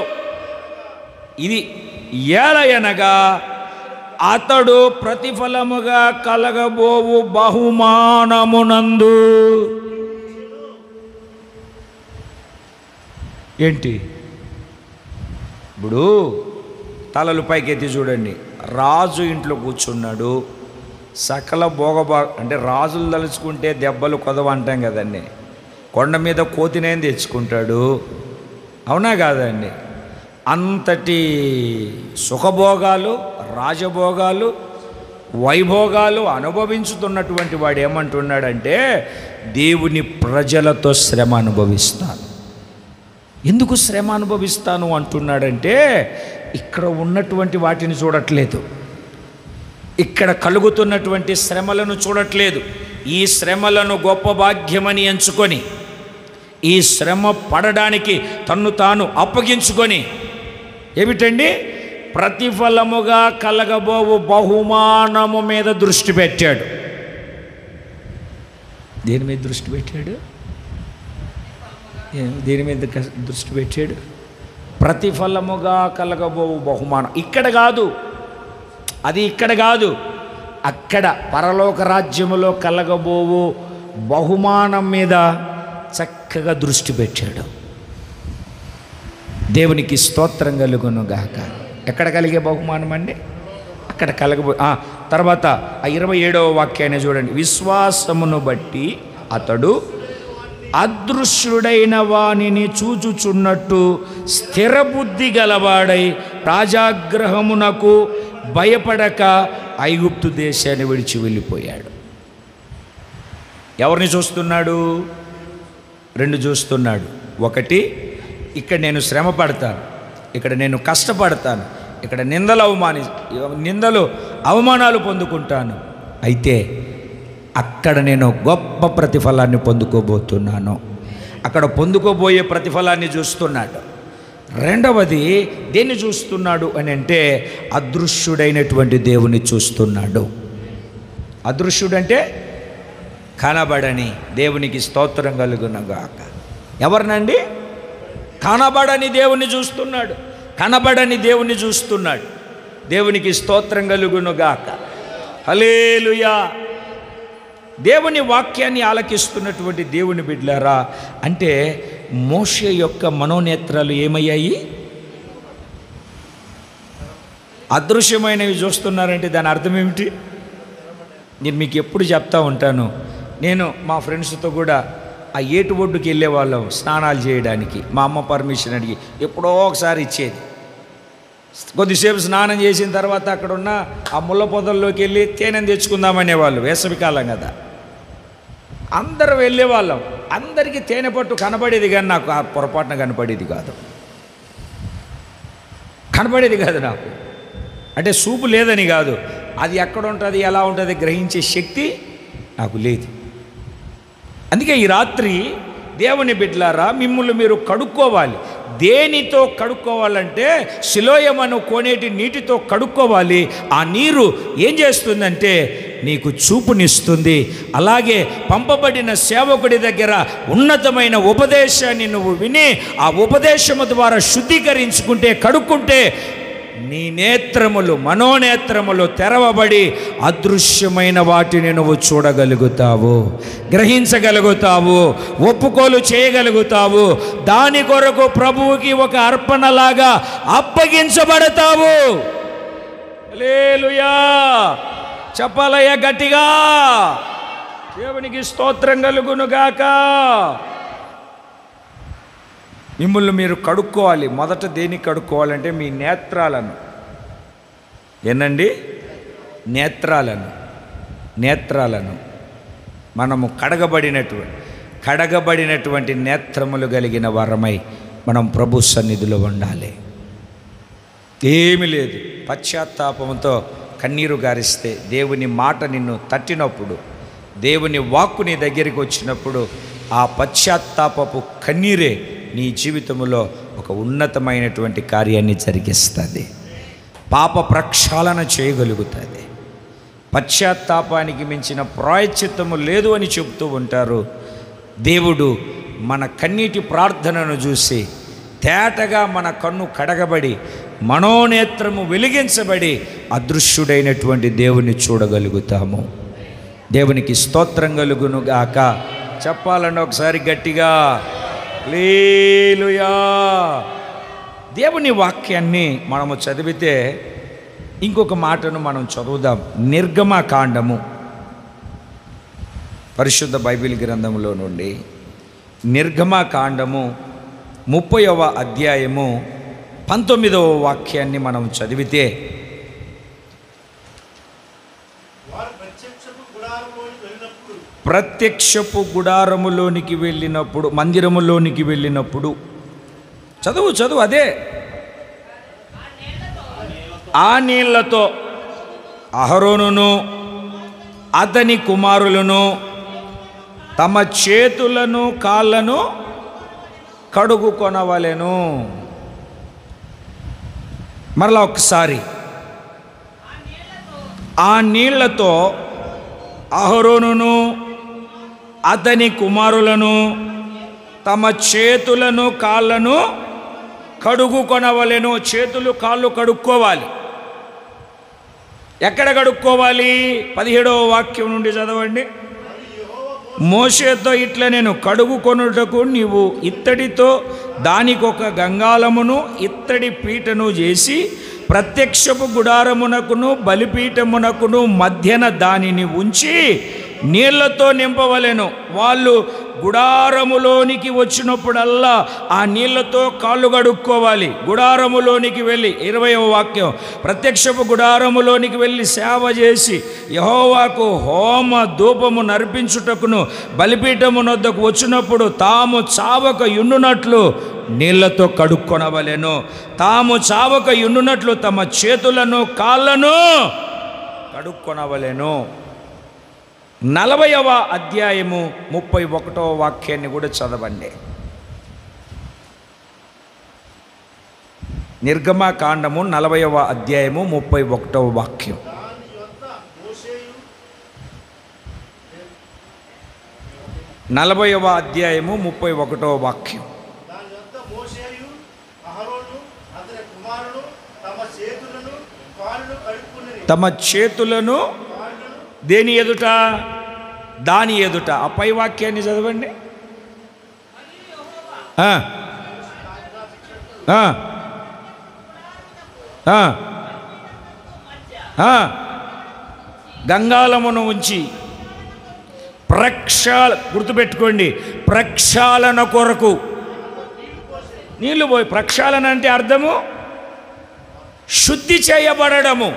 ఇది ఏలయనగా అతడు ప్రతిఫలముగా కలగబోవు బహుమానమునందు ఏంటి ఇప్పుడు తలలు పైకెత్తి చూడండి. రాజు ఇంట్లో కూర్చున్నాడు, సకల అంటే రాజులు తలుచుకుంటే దెబ్బలు కొదవ అంటాం కదండి. కొండ మీద కోతినేం తెచ్చుకుంటాడు, అవునా కాదండి? అంతటి సుఖభోగాలు, రాజభోగాలు, వైభోగాలు అనుభవించుతున్నటువంటి వాడు ఏమంటున్నాడంటే దేవుని ప్రజలతో శ్రమ అనుభవిస్తాను. ఎందుకు శ్రమ అనుభవిస్తాను అంటున్నాడంటే ఇక్కడ ఉన్నటువంటి వాటిని చూడట్లేదు, ఇక్కడ కలుగుతున్నటువంటి శ్రమలను చూడట్లేదు. ఈ శ్రమలను గొప్ప భాగ్యమని ఎంచుకొని ఈ శ్రమ పడడానికి తన్ను తాను అప్పగించుకొని ఏమిటండి ప్రతిఫలముగా కలగబోవు బహుమానము మీద దృష్టి పెట్టాడు. దేని మీద దృష్టి పెట్టాడు? దేని మీద దృష్టి పెట్టాడు? ప్రతిఫలముగా కలగబోవు బహుమానం. ఇక్కడ కాదు, అది ఇక్కడ కాదు, అక్కడ పరలోక రాజ్యములో కలగబోవు బహుమానం మీద చక్కగా దృష్టి పెట్టాడు. దేవునికి స్తోత్రం కలుగును గాక. ఎక్కడ కలిగే బహుమానం అండి? అక్కడ తర్వాత 27వ వాక్యాన్ని చూడండి. విశ్వాసమును బట్టి అతడు అదృశ్యుడైన వానిని చూచుచున్నట్టు స్థిరబుద్ధి గలవాడై రాజాగ్రహమునకు భయపడక ఐగుప్తు దేశాన్ని విడిచి వెళ్ళిపోయాడు. ఎవరిని చూస్తున్నాడు? 2 చూస్తున్నాడు. ఒకటి, ఇక్కడ నేను శ్రమ పడతాను, ఇక్కడ నేను కష్టపడతాను, ఇక్కడ నిందలు అవమానాలు పొందుకుంటాను, అయితే అక్కడ నేను గొప్ప ప్రతిఫలాన్ని పొందుకోబోతున్నాను. అక్కడ పొందుకోబోయే ప్రతిఫలాన్ని చూస్తున్నాడు. రెండవది దేన్ని చూస్తున్నాడు అని అంటే అదృశ్యుడైనటువంటి దేవుని చూస్తున్నాడు. అదృశ్యుడంటే కనబడని దేవునికి స్తోత్రం కలుగునగాక. ఎవరినండి? కనబడని దేవుని చూస్తున్నాడు, కనబడని దేవుని చూస్తున్నాడు. దేవునికి స్తోత్రం కలుగునుగాక. హల్లెలూయా. దేవుని వాక్యాన్ని ఆలకిస్తున్నటువంటి దేవుని బిడ్డలారా, అంటే మోషే యొక్క మనోనేత్రాలు ఏమయ్యాయి? అదృశ్యమైనవి చూస్తున్నారంటే దాని అర్థం ఏమిటి? నేను మీకు ఎప్పుడు చెప్తా ఉంటాను. నేను మా ఫ్రెండ్స్తో కూడా ఆ ఏటు ఒడ్డుకి వెళ్ళేవాళ్ళం స్నానాలు చేయడానికి. మా అమ్మ పర్మిషన్ అడిగి ఎప్పుడో ఒకసారి ఇచ్చేది. కొద్దిసేపు స్నానం చేసిన తర్వాత అక్కడ ఉన్న ఆ ముళ్ళ పొదల్లోకి వెళ్ళి తేనెను తెచ్చుకుందామనేవాళ్ళు. వేసవికాలం కదా, అందరూ వెళ్ళేవాళ్ళం. అందరికీ తేనె పట్టు కనబడేది, కానీ నాకు ఆ పొరపాటున కనపడేది కాదు నాకు. అంటే చూపు లేదని కాదు, అది ఎక్కడ ఉంటుంది ఎలా ఉంటుంది గ్రహించే శక్తి నాకు లేదు. అందుకే ఈ రాత్రి దేవుని బిడ్డలారా, మిమ్మల్ని మీరు కడుక్కోవాలి. దేనితో కడుక్కోవాలంటే శిలోయమను కోనేటి నీటితో కడుక్కోవాలి. ఆ నీరు ఏం చేస్తుందంటే నీకు చూపునిస్తుంది. అలాగే పంపబడిన సేవకుడి దగ్గర ఉన్నతమైన ఉపదేశాన్ని నువ్వు విని ఆ ఉపదేశము ద్వారా శుద్ధీకరించుకుంటే, కడుక్కుంటే నీ నేత్రములు, మనోనేత్రములు తెరవబడి అదృశ్యమైన వాటిని నువ్వు చూడగలుగుతావు, గ్రహించగలుగుతావు, ఒప్పుకోలు చేయగలుగుతావు. దాని కొరకు ప్రభువుకి ఒక అర్పణలాగా అప్పగించబడతావు. హల్లెలూయా. చెప్పాలయ్య గట్టిగా. దేవునికి స్తోత్రం కలుగునుగాక. మిమ్మల్ని మీరు కడుక్కోవాలి. మొదట దేనికి కడుక్కోవాలంటే మీ నేత్రాలను. ఏనండి? నేత్రాలను మనము కడగబడినటువంటి నేత్రములు కలిగిన వరమై మనం ప్రభు సన్నిధిలో ఉండాలి. ఏమీ లేదు, పశ్చాత్తాపంతో కన్నీరు గారిస్తే, దేవుని మాట నిన్ను తట్టినప్పుడు, దేవుని వాక్కు నీ దగ్గరికి వచ్చినప్పుడు ఆ పశ్చాత్తాపపు కన్నీరే నీ జీవితంలో ఒక ఉన్నతమైనటువంటి కార్యాన్ని జరిగిస్తుంది. పాప ప్రక్షాళన చేయగలుగుతుంది. పశ్చాత్తాపానికి మించిన ప్రాయశ్చిత్తము లేదు అని చెబుతూ ఉంటారు. దేవుడు మన కన్నీటి ప్రార్థనను చూసి తేటగా మన కన్ను కడగబడి మనోనేత్రము వెలిగించబడి అదృశ్యుడైనటువంటి దేవుని చూడగలుగుతాము. దేవునికి స్తోత్రం కలుగును గాక. చెప్పాలంటే ఒకసారి గట్టిగా హల్లెలూయా. దేవుని వాక్యాన్ని మనము చదివితే ఇంకొక మాటను మనం చదువుదాం. నిర్గమకాండము పరిశుద్ధ బైబిల్ గ్రంథంలో నుండి నిర్గమకాండము 30వ అధ్యాయము 19వ వాక్యాన్ని మనం చదివితే, ప్రత్యక్షపు గుడారములోనికి వెళ్ళినప్పుడు, మందిరములోనికి వెళ్ళినప్పుడు, చదువు అదే, ఆ నీళ్లతో అహరోనును అతని కుమారులను తమ చేతులను కాళ్ళను కడుగుకొనవలెను. మరలా ఒకసారి, ఆ నీళ్లతో అహరోనును అతని కుమారులను తమ చేతులను కాళ్ళను కడుగుకొనవలెను. చేతులు కాళ్ళు కడుక్కోవాలి. ఎక్కడ కడుక్కోవాలి? 17వ వాక్యం నుండి చదవండి. మోషేతో ఇట్లా నేను కడుగుకొనుటకు నీవు ఇత్తడితో దానికొక గంగాళమును ఇత్తడి పీటను చేసి ప్రత్యక్షపు గుడారమునకును బలిపీఠమునకును మధ్యన దానిని ఉంచి నీళ్లతో నింపవలెను. వాళ్ళు గుడారములోనికి వచ్చినప్పుడల్లా ఆ నీళ్లతో కాళ్ళు కడుక్కోవాలి. గుడారములోనికి వెళ్ళి 20వ వాక్యం, ప్రత్యక్షపు గుడారములోనికి వెళ్ళి సేవ చేసి యెహోవాకు హోమ ధూపము నర్పించుటకును బలిపీఠమునొద్దకు వచ్చినప్పుడు తాము చావక యుండునట్లు నీళ్లతో కడుక్కొనవలెను. తాము చావక యుండునట్లు తమ చేతులను కాళ్ళను కడుక్కొనవలెను. 40వ అధ్యాయము 31వ వాక్యాన్ని కూడా చదవండి. నిర్గమకాండము 40వ అధ్యాయము 31వ వాక్యం. నలభైవ అధ్యాయము 31వ వాక్యం. తమ చేతులను దేని ఎదుట? దాని ఎదుట. ఆ పై వాక్యాన్ని చదవండి. గంగాళమును ఉంచి గుర్తుపెట్టుకోండి, ప్రక్షాళన కొరకు నీళ్లు పోయి. ప్రక్షాళన అంటే అర్థము శుద్ధి చేయబడము.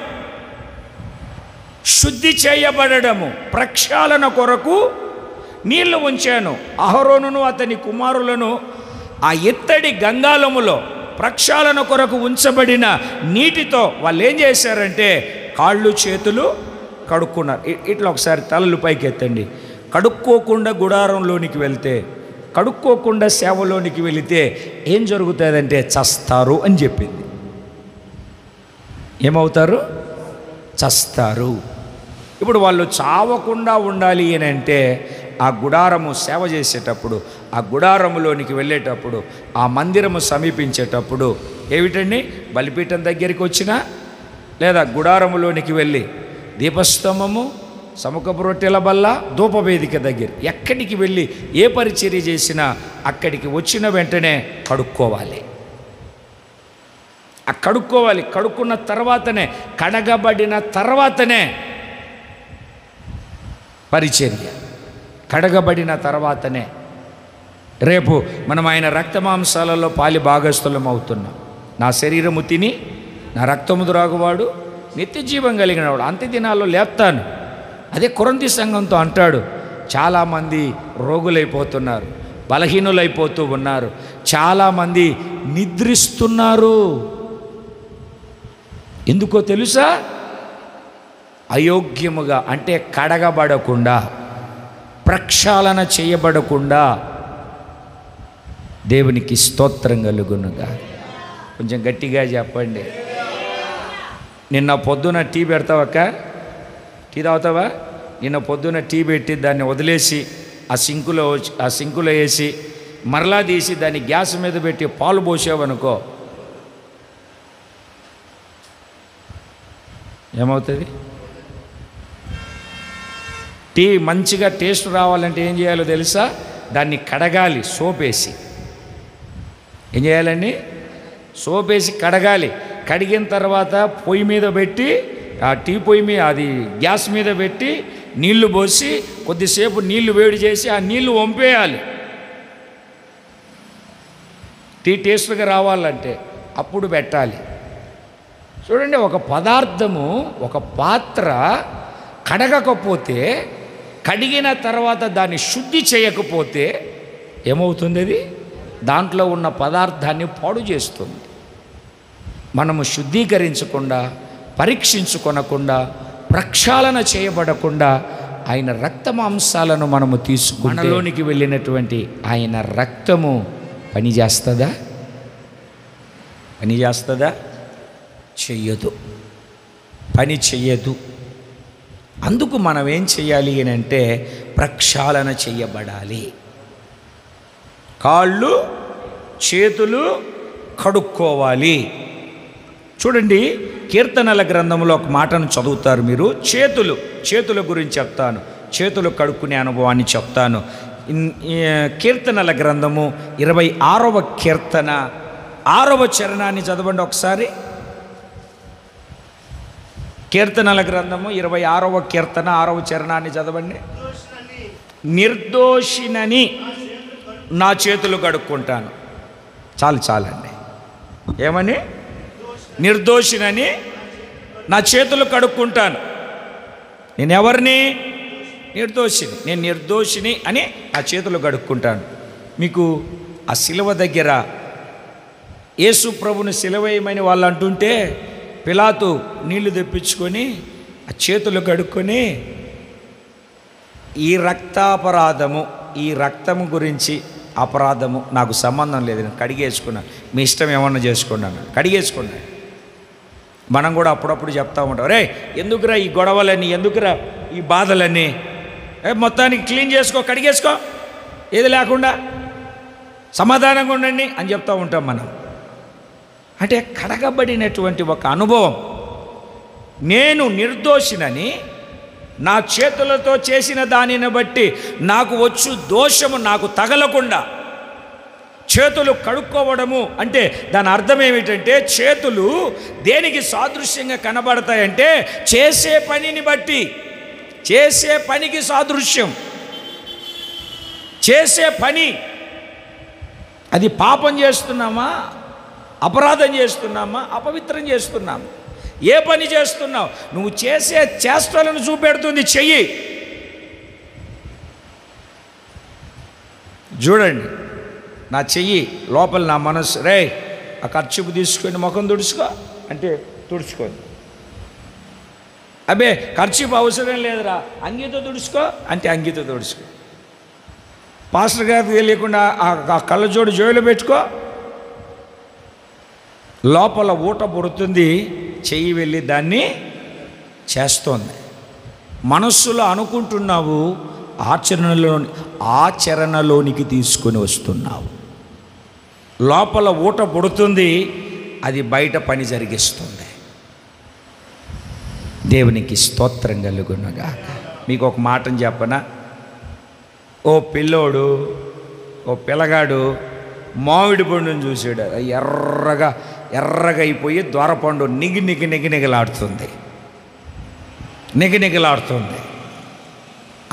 శుద్ధి చేయబడము. ప్రక్షాళన కొరకు నీళ్లు ఉంచాను. అహరోనును అతని కుమారులను ఆ ఇత్తడి గంగాళములో ప్రక్షాళన కొరకు ఉంచబడిన నీటితో వాళ్ళు ఏం చేశారంటే కాళ్ళు చేతులు కడుక్కున్నారు. ఇట్లా ఒకసారి తలలు పైకి ఎత్తండి. కడుక్కోకుండా గుడారంలోనికి వెళ్తే, కడుక్కోకుండా సేవలోనికి వెళితే ఏం జరుగుతుందంటే చస్తారు అని చెప్పింది. ఏమవుతారు? చస్తారు. ఇప్పుడు వాళ్ళు చావకుండా ఉండాలి అని అంటే ఆ గుడారము సేవ చేసేటప్పుడు, ఆ గుడారములోనికి వెళ్ళేటప్పుడు, ఆ మందిరము సమీపించేటప్పుడు ఏమిటండి? బలిపీఠం దగ్గరికి వచ్చినా లేదా గుడారములోనికి వెళ్ళి దీపస్తంభము, సముఖపు రొట్టెల బల్ల, ధూపవేదిక దగ్గర ఎక్కడికి వెళ్ళి ఏ పరిచర్య చేసినా అక్కడికి వచ్చిన వెంటనే కడుక్కోవాలి. ఆ కడుక్కోవాలి. కడుక్కున్న తర్వాతనే, కడగబడిన తర్వాతనే పరిచర్య. కడగబడిన తర్వాతనే. రేపు మనం ఆయన రక్తమాంసాలలో పాలి భాగస్థులం అవుతున్నాం. నా శరీరము తిని నా రక్తము త్రాగువాడు నిత్య జీవం కలిగిన వాడు, అంత్య దినాల్లో లేపుతాను. అదే కొరింథీ సంఘంతో అంటాడు. చాలామంది రోగులైపోతున్నారు, బలహీనులైపోతూ ఉన్నారు, చాలామంది నిద్రిస్తున్నారు. ఎందుకో తెలుసా? అయోగ్యముగా అంటే కడగబడకుండా, ప్రక్షాళన చేయబడకుండా దేవునికి స్తోత్రం కలుగునుగా. కొంచెం గట్టిగా చెప్పండి. నిన్న పొద్దున టీ పెడతావక్క, టీ తాగుతావా? నిన్న పొద్దున టీ పెట్టి దాన్ని వదిలేసి ఆ సింకులో వేసి మరలా తీసి దాన్ని గ్యాస్ మీద పెట్టి పాలు పోసావనుకో, ఏమవుతుంది? టీ మంచిగా టేస్ట్ రావాలంటే ఏం చేయాలో తెలుసా? దాన్ని కడగాలి సోపేసి. ఏం చేయాలండి? సోపేసి కడగాలి. కడిగిన తర్వాత పొయ్యి మీద పెట్టి, ఆ టీ పొయ్యి మీద, అది గ్యాస్ మీద పెట్టి నీళ్లు పోసి కొద్దిసేపు నీళ్లు వేడి చేసి ఆ నీళ్లు వంపేయాలి. టీ టేస్ట్గా రావాలంటే అప్పుడు పెట్టాలి. చూడండి, ఒక పదార్థము, ఒక పాత్ర కడగకపోతే, కడిగిన తర్వాత దాన్ని శుద్ధి చేయకపోతే ఏమవుతుంది? అది దాంట్లో ఉన్న పదార్థాన్ని పాడు చేస్తుంది. మనము శుద్ధీకరించకుండా, పరీక్షించుకొనకుండా, ప్రక్షాళన చేయబడకుండా ఆయన రక్త మాంసాలను మనము తీసుకుంటే మనలోనికి వెళ్ళినటువంటి ఆయన రక్తము పనిచేస్తుందా? చెయ్యదు. పని చెయ్యదు. అందుకు మనం ఏం చేయాలి అని అంటే ప్రక్షాళన చేయబడాలి. కాళ్ళు చేతులు కడుక్కోవాలి. చూడండి, కీర్తనల గ్రంథంలో ఒక మాటను చదువుతారు మీరు. చేతుల గురించి చెప్తాను, చేతులు కడుక్కునే అనుభవాన్ని చెప్తాను. కీర్తనల గ్రంథము 26వ కీర్తన 6వ చరణాన్ని చదవండి ఒకసారి. కీర్తనల గ్రంథము 26వ కీర్తన 6వ చరణాన్ని చదవండి. నిర్దోషినని నా చేతులు కడుక్కుంటాను. చాలండి. ఏమని? నిర్దోషినని నా చేతులు కడుక్కుంటాను. నేను ఎవరిని? నిర్దోషిని. నేను నిర్దోషిని అని నా చేతులు కడుక్కుంటాను. మీకు ఆ శిలువ దగ్గర యేసు ప్రభుని శిలువేయమని వాళ్ళు అంటుంటే పిలాతు నీళ్లు తెప్పించుకొని ఆ చేతులు కడుక్కొని, ఈ రక్తాపరాధము, ఈ రక్తము గురించి అపరాధము నాకు సంబంధం లేదు, నేను కడిగేసుకున్నాను, మీ ఇష్టం ఏమన్నా చేసుకున్నాను, కడిగేసుకున్నాను. మనం కూడా అప్పుడప్పుడు చెప్తా ఉంటాం, రే ఎందుకురా ఈ గొడవలని, ఎందుకురా ఈ బాధలని, మొత్తానికి క్లీన్ చేసుకో, కడిగేసుకో, ఏది లేకుండా సమాధానంగా ఉండండి అని చెప్తూ ఉంటాం మనం. అంటే కడగబడినటువంటి ఒక అనుభవం. నేను నిర్దోషినని నా చేతులతో చేసిన దానిని బట్టి నాకు వచ్చు దోషము నాకు తగలకుండా చేతులు కడుక్కోవడము అంటే దాని అర్థం ఏమిటంటే, చేతులు దేనికి సాదృశ్యంగా కనబడతాయంటే చేసే పనిని బట్టి, చేసే పనికి సాదృశ్యం. చేసే పని అది పాపం చేస్తున్నామా, అపరాధం చేస్తున్నామా, అపవిత్రం చేస్తున్నామా, ఏ పని చేస్తున్నావు, నువ్వు చేసే చేష్టలను చూపెడుతుంది చెయ్యి. చూడండి, నా చెయ్యి లోపల నా మనసు, రే ఆ ఖర్చుకు తీసుకొని ముఖం తుడుచుకో అంటే తుడుచుకోండి. అబ్బే ఖర్చుపు అవసరం లేదురా, అంగీతో తుడుచుకో అంటే అంగీతో తుడుచుకో. పాస్టర్ గారికి తెలియకుండా ఆ కళ్ళజోడు జోయిలో పెట్టుకో. లోపల ఊట పుడుతుంది, చెయ్యి వెళ్ళి దాన్ని చేస్తోంది. మనస్సులో అనుకుంటున్నావు, ఆచరణలోనికి తీసుకొని వస్తున్నావు. లోపల ఊట పుడుతుంది, అది బయట పని జరిగిస్తుంది. దేవునికి స్తోత్రం కలుగునుగా. మీకు ఒక మాటను చెప్పనా, ఓ పిల్లోడు, ఓ పిల్లగాడు మామిడి పండుని చూసాడు, ఎర్రగా అయిపోయి దొరపండు నిగిలాడుతుంది.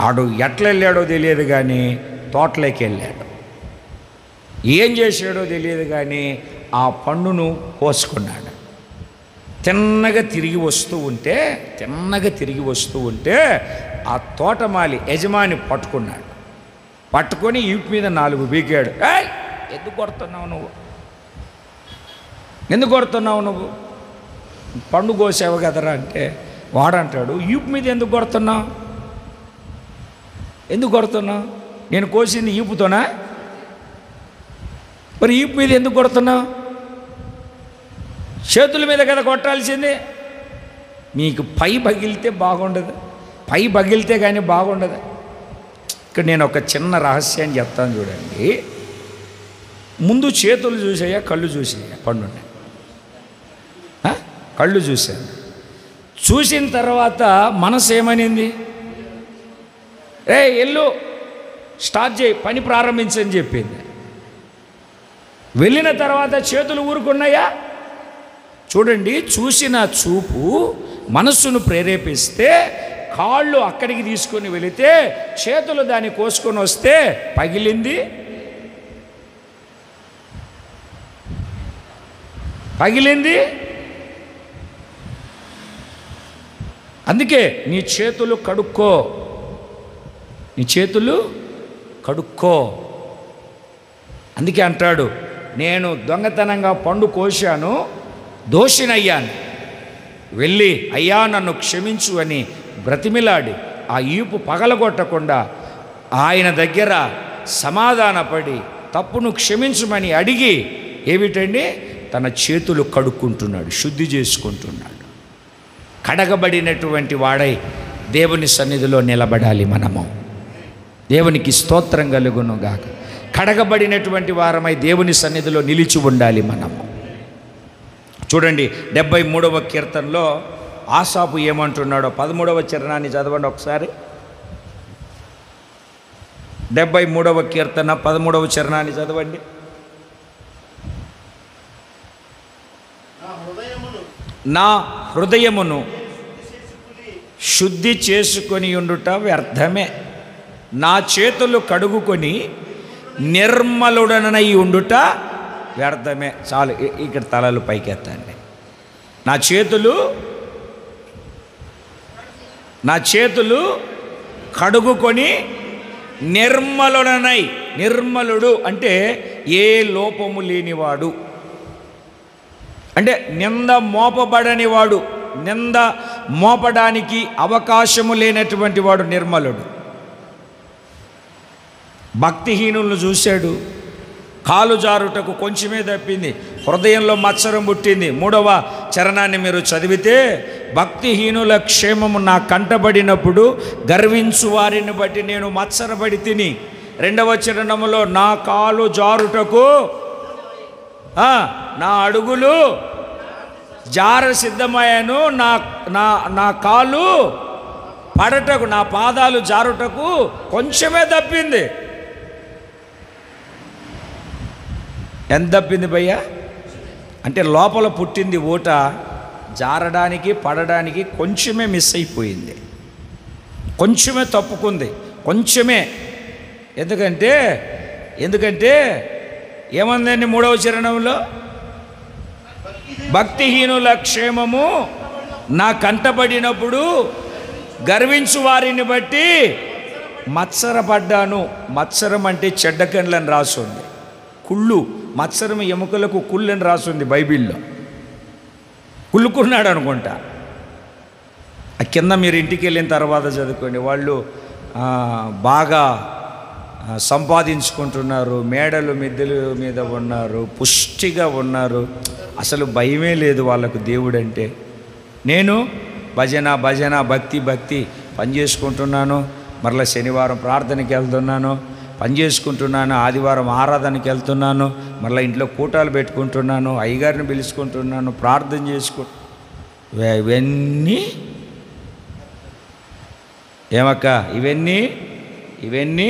ఆడు ఎట్లా వెళ్ళాడో తెలియదు కానీ తోటలోకి వెళ్ళాడు. ఏం చేశాడో తెలియదు కానీ ఆ పండును కోసుకున్నాడు. తిన్నగా తిరిగి వస్తూ ఉంటే ఆ తోటమాలి యజమాని పట్టుకొని ఈపు మీద 4 బీకాడు. ఎందుకు కొడుతున్నావు నువ్వు పండు కోసావు కదరా అంటే వాడంటాడు, ఈపు మీద ఎందుకు కొడుతున్నావు? ఎందుకు కొడుతున్నావు? నేను కోసింది ఈపుతోనా? మరి ఈపు మీద ఎందుకు కొడుతున్నావు? చేతుల మీద కదా కొట్టాల్సిందే. మీకు పై పగిలితే బాగుండదు, పై పగిలితే కానీ బాగుండదు. ఇక్కడ నేను ఒక చిన్న రహస్యాన్ని చెప్తాను చూడండి. ముందు చేతులు చూసాయా, కళ్ళు చూసాయా? పండున్నాయి. కళ్ళు చూశాను. చూసిన తర్వాత మనసు ఏమనింది? ఎల్లు స్టార్ట్ చేయి, పని ప్రారంభించని చెప్పింది. వెళ్ళిన తర్వాత చేతులు ఊరుకున్నాయా? చూడండి, చూసిన చూపు మనస్సును ప్రేరేపిస్తే కాళ్ళు అక్కడికి తీసుకొని వెళితే చేతులు దాన్ని కోసుకొని వస్తే పగిలింది. అందుకే నీ చేతులు కడుక్కో, నీ చేతులు కడుక్కో. అందుకే అంటాడు, నేను దొంగతనంగా పండు కోశాను, దోషినయ్యాను, వెళ్ళి అయ్యా నన్ను క్షమించు అని బ్రతిమిలాడి ఆ ఈపు పగలగొట్టకుండా ఆయన దగ్గర సమాధానపడి తప్పును క్షమించమని అడిగి ఏమిటండి తన చేతులు కడుక్కుంటున్నాడు, శుద్ధి చేసుకుంటున్నాడు. కడగబడినటువంటి వాడై దేవుని సన్నిధిలో నిలబడాలి మనము. దేవునికి స్తోత్రం కలుగును గాక. కడగబడినటువంటి వారమై దేవుని సన్నిధిలో నిలిచి ఉండాలి మనము. చూడండి 73వ కీర్తనలో ఆసాపు ఏమంటున్నాడో 13వ చరణాన్ని చదవండి ఒకసారి. 73వ కీర్తన 13వ చరణాన్ని చదవండి. నా హృదయమును శుద్ధి చేసుకొని ఉండుట వ్యర్థమే, నా చేతులు కడుగుకొని నిర్మలుడనై ఉండుట వ్యర్థమే. చాలు, ఇక్కడ తలలు పైకెత్తండి. నా చేతులు కడుగుకొని నిర్మలుడనై. నిర్మలుడు అంటే ఏ లోపము లేనివాడు, అంటే నింద మోపబడని వాడు, నింద మోపడానికి అవకాశము లేనటువంటి వాడు నిర్మలుడు. భక్తిహీనులను చూశాడు, కాలు జారుటకు కొంచెమే తప్పింది, హృదయంలో మత్సరం పుట్టింది. 3వ చరణాన్ని మీరు చదివితే భక్తిహీనుల క్షేమము నా కంటబడినప్పుడు గర్వించు వారిని బట్టి నేను మత్సరపడి తిని. 2వ చరణములో నా కాలు జారుటకు నా అడుగులు జార సిద్ధమయ్యాను, నా కాలు పడటకు, నా పాదాలు జారుటకు కొంచెమే తప్పింది. ఎంత తప్పింది భయ్యా? అంటే లోపల పుట్టింది ఊట, జారడానికి పడడానికి కొంచెమే మిస్ అయిపోయింది, కొంచెమే తప్పుకుంది, కొంచెమే. ఎందుకంటే ఏమందండి 3వ చరణంలో? భక్తిహీనుల క్షేమము నా కంటబడినప్పుడు గర్వించు వారిని బట్టి మత్సరపడ్డాను. మత్సరం అంటే చెడ్డ కండ్లని రాసుంది, కుళ్ళు. మత్సరం ఎముకలకు కుళ్ళు అని రాసుంది బైబిల్లో. కుళ్ళుకున్నాడు అనుకుంటా. ఆ కింద మీరు ఇంటికి వెళ్ళిన తర్వాత చదువుకోండి. వాళ్ళు బాగా సంపాదించుకుంటున్నారు, మేడలు మిద్దెల మీద ఉన్నారు, పుష్టిగా ఉన్నారు, అసలు భయమే లేదు వాళ్ళకు దేవుడంటే. నేను భజన భక్తి పని చేసుకుంటున్నాను, మరలా శనివారం ప్రార్థనకి వెళ్తున్నాను, పని చేసుకుంటున్నాను, ఆదివారం ఆరాధనకి వెళ్తున్నాను, మరలా ఇంట్లో కూటాలు పెట్టుకుంటున్నాను, అయ్యగారిని పిలుచుకుంటున్నాను, ప్రార్థన ఇవన్నీ ఏమక్క, ఇవన్నీ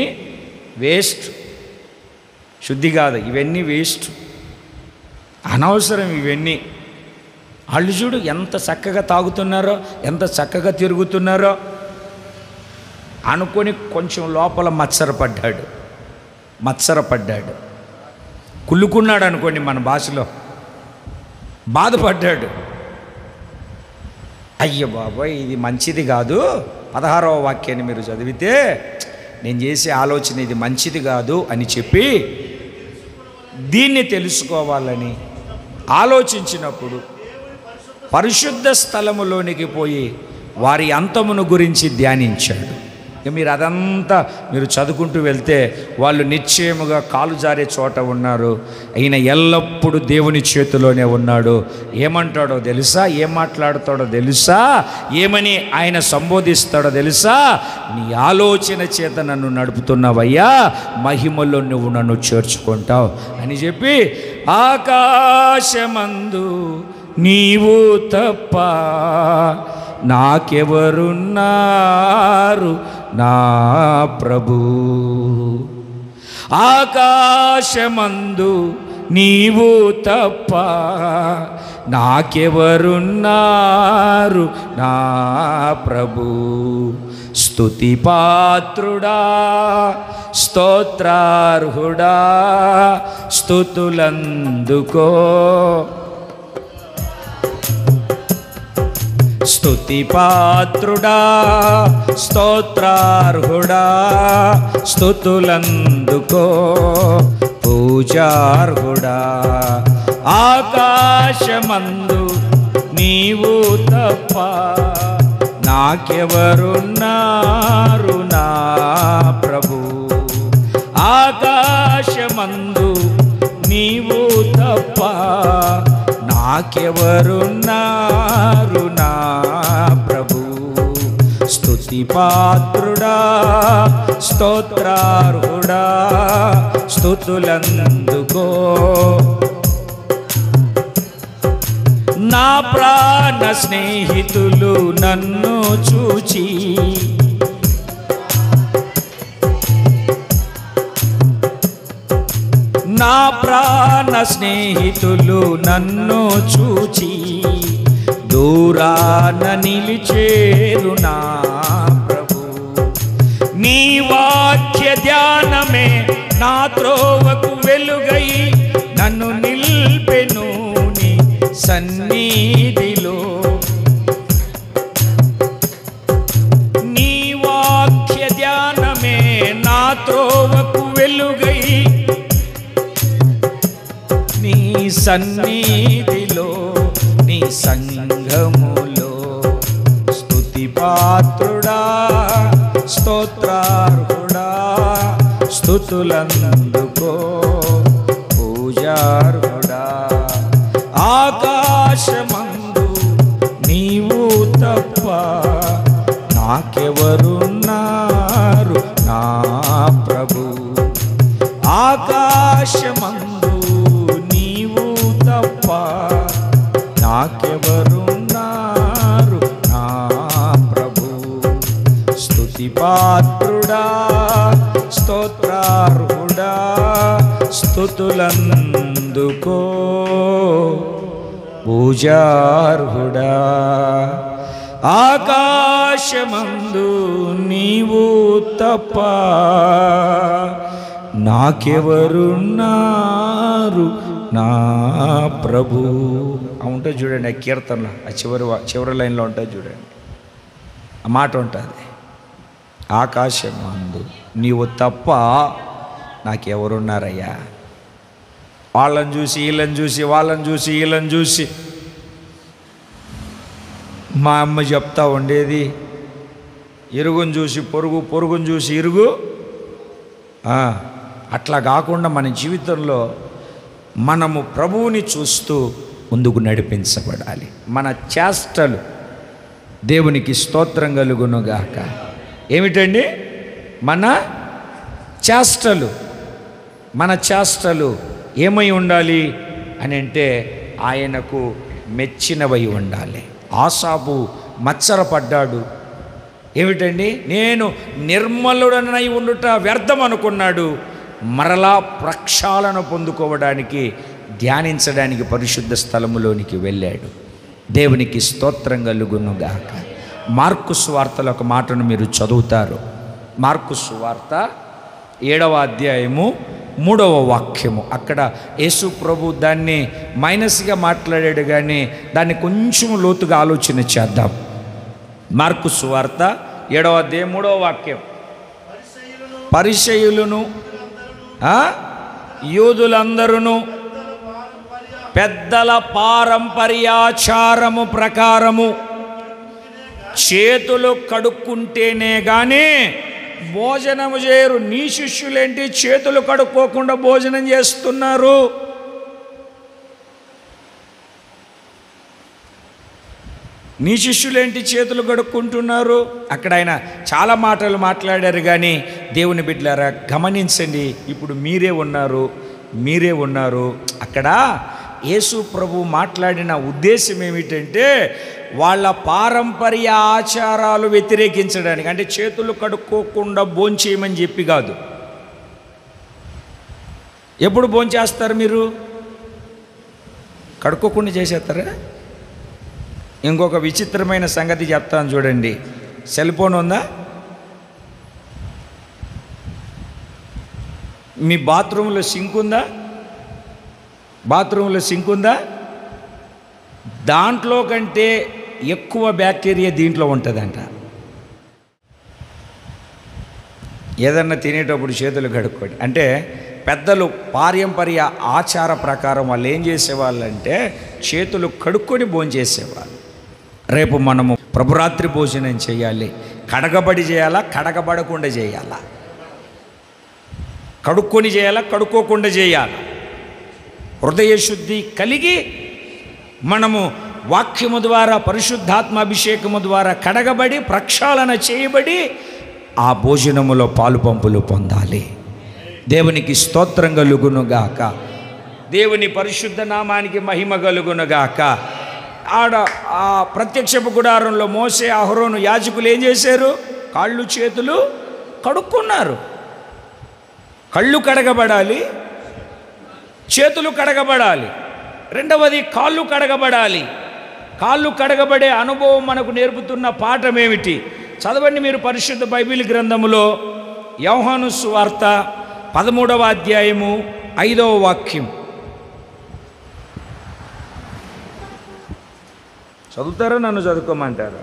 వేస్ట్, శుద్ధి కాదు, ఇవన్నీ వేస్ట్, అనవసరం ఇవన్నీ. వాళ్ళు చూడు ఎంత చక్కగా తాగుతున్నారో, ఎంత చక్కగా తిరుగుతున్నారో అనుకొని కొంచెం లోపల మత్సరపడ్డాడు, కుళ్ళుకున్నాడు అనుకోండి, మన భాషలో బాధపడ్డాడు. అయ్యో బాబాయ్ ఇది మంచిది కాదు. 16వ వాక్యాన్ని మీరు చదివితే నేను చేసే ఆలోచన ఇది మంచిది కాదు అని చెప్పి దీన్ని తెలుసుకోవాలని ఆలోచించినప్పుడు పరిశుద్ధ స్థలములోనికి పోయి వారి అంతమును గురించి ధ్యానించాడు. ఇక మీరు అదంతా మీరు చదువుకుంటూ వెళ్తే వాళ్ళు నిశ్చయముగా కాలు జారే చోట ఉన్నారు. ఈయన ఎల్లప్పుడూ దేవుని చేతిలోనే ఉన్నాడు. ఏమంటాడో తెలుసా, ఏం మాట్లాడతాడో తెలుసా, ఏమని ఆయన సంబోధిస్తాడో తెలుసా? నీ ఆలోచన చేత నన్ను నడుపుతున్నావయ్యా, మహిమలో నువ్వు నన్ను చేర్చుకుంటావు అని చెప్పి, ఆకాశమందు నీవు తప్ప నాకెవరున్నారు నా ప్రభు. ఆకాశమందు నీవు తప్ప నాకెవరున్నారు నా ప్రభు. స్తుతి పాత్రుడా, స్తోత్రార్హుడా, స్తుతులందుకో. స్తుతి పాత్రుడా, స్తోత్రార్హుడా, స్తుతులందుకో పూజార్హుడా. ఆకాశమందు నీవు తప్ప నాకెవరున్నారు నా ప్రభు. ఆకాశమందు నీవు తప్ప నాకెవరున్నారు నా ప్రభు. స్తుతి పాత్రుడా, స్తోత్రార్హుడా, స్తుతులందుకో. నా ప్రాణ స్నేహితులు నన్ను చూచి నా ప్రాణ స్నేహితులు నన్ను చూచి దూరాన నిలిచేరు నా ప్రభు. నీ వాక్య ధ్యానమే నా త్రోవకు వెలుగై నన్ను నిల్పెను నీ సన్నిధిలో. నీ వాక్య ధ్యానమే నా త్రోవకు వెలుగై నీ సన్నిధిలో, నీ సంఘములో. స్తుతి పాత్రుడా, స్తోత్రార్హుడా, స్తుతులందుకో పూజార్హుడా. ఆకాశమందు నీవు తప్ప నాకెవరున్నారు నా ప్రభు. ఆకాశమందు నీవు తప్ప నాకెవరున్నారు నా ప్రభు. స్తుతి పాత్రుడా, స్తోత్రార్హుడా, స్తుతులందుకో పూజార్హుడా. ఆకాశమందు నీవు తప్ప నాకెవరున్నారు నా ప్రభు. ఉంటుంది చూడండి ఆ కీర్తనలో, ఆ చివరి లైన్లో ఉంటుంది చూడండి, ఆ మాట ఉంటుంది, ఆకాశమందు నీవు తప్ప నాకెవరున్నారయ్యా. వాళ్ళని చూసి వీళ్ళని చూసి, వాళ్ళని చూసి వీళ్ళని చూసి మా అమ్మ చెప్తా ఉండేది, ఇరుగుని చూసి పొరుగు, పొరుగుని చూసి ఇరుగు. అట్లా కాకుండా మన జీవితంలో మనము ప్రభువుని చూస్తూ ముందుకు నడిపించబడాలి. మన చేష్టలు దేవునికి స్తోత్రం కలుగునుగాక. ఏమిటండి మన చేష్టలు? మన చేష్టలు ఏమై ఉండాలి అని అంటే ఆయనకు మెచ్చినవై ఉండాలి. ఆసాపు మత్సరపడ్డాడు. ఏమిటండి, నేను నిర్మలుడనై ఉండుట వ్యర్థం అనుకున్నాడు. మరలా ప్రక్షాళన పొందుకోవడానికి, ధ్యానించడానికి పరిశుద్ధ స్థలములోనికి వెళ్ళాడు. దేవునికి స్తోత్రం కలుగునుగాక. మార్కు సువార్తలో ఒక మాటను మీరు చదువుతారు. మార్కు సువార్త 7వ అధ్యాయము 3వ వాక్యము. అక్కడ యేసు ప్రభు దాన్ని మైనస్గా మాట్లాడాడు, కానీ దాన్ని కొంచెం లోతుగా ఆలోచన చేద్దాం. మార్కు సువార్త 7వ అధ్యాయం 3వ వాక్యం. పరిసయ్యులను యూదులందరూ పెద్దల పారంపర్యాచారము ప్రకారము చేతులు కడుక్కుంటేనే కానీ భోజనము చేయరు. నీ శిష్యులేంటి చేతులు కడుక్కోకుండా భోజనం చేస్తున్నారు? నీ శిష్యులేంటి చేతులు కడుక్కుంటున్నారు? అక్కడ ఆయన చాలా మాటలు మాట్లాడారు. కానీ దేవుని బిడ్డలారా గమనించండి, ఇప్పుడు మీరే ఉన్నారు. అక్కడ యేసు ప్రభు మాట్లాడిన ఉద్దేశం ఏమిటంటే వాళ్ళ పారంపర్య ఆచారాలు వ్యతిరేకించడానికి. అంటే చేతులు కడుక్కోకుండా భోంచేయమని చెప్పి కాదు. ఎప్పుడు భోంచేస్తారు మీరు? కడుక్కోకుండా చేసేస్తారా? ఇంకొక విచిత్రమైన సంగతి చెప్తాను చూడండి. సెల్ ఫోన్ ఉందా? మీ బాత్రూంలో సింక్ ఉందా? దాంట్లో కంటే ఎక్కువ బ్యాక్టీరియా దీంట్లో ఉంటుందంట. ఏదన్నా తినేటప్పుడు చేతులు కడుక్కోండి. అంటే పెద్దలు పారంపర్య ఆచార ప్రకారం వాళ్ళు ఏం చేసేవాళ్ళంటే చేతులు కడుక్కొని భోంచేసేవాళ్ళు. రేపు మనము ప్రభురాత్రి భోజనం చేయాలి. కడగబడి చేయాలా, కడగబడకుండా చేయాలా? కడుక్కొని చేయాలా, కడుక్కోకుండా చేయాలా? హృదయ శుద్ధి కలిగి మనము వాక్యము ద్వారా పరిశుద్ధాత్మాభిషేకము ద్వారా కడగబడి ప్రక్షాళన చేయబడి ఆ భోజనములో పాలు పంపులు పొందాలి. దేవునికి స్తోత్రం కలుగునుగాక. దేవుని పరిశుద్ధ నామానికి మహిమ కలుగునుగాక. ఆడ ఆ ప్రత్యక్షపు గుడారంలో మోసే, అహరోను యాజకులు ఏం చేశారు? కాళ్ళు చేతులు కడుక్కున్నారు. కళ్ళు కడగబడాలి, చేతులు కడగబడాలి. రెండవది కాళ్ళు కడగబడాలి. కాళ్ళు కడగబడే అనుభవం మనకు నేర్పుతున్న పాఠం ఏమిటి? చదవండి మీరు పరిశుద్ధ బైబిల్ గ్రంథములో యోహాను సువార్త 13వ అధ్యాయము 5వ వాక్యం చదువుతారా? నన్ను చదువుకోమంటారా?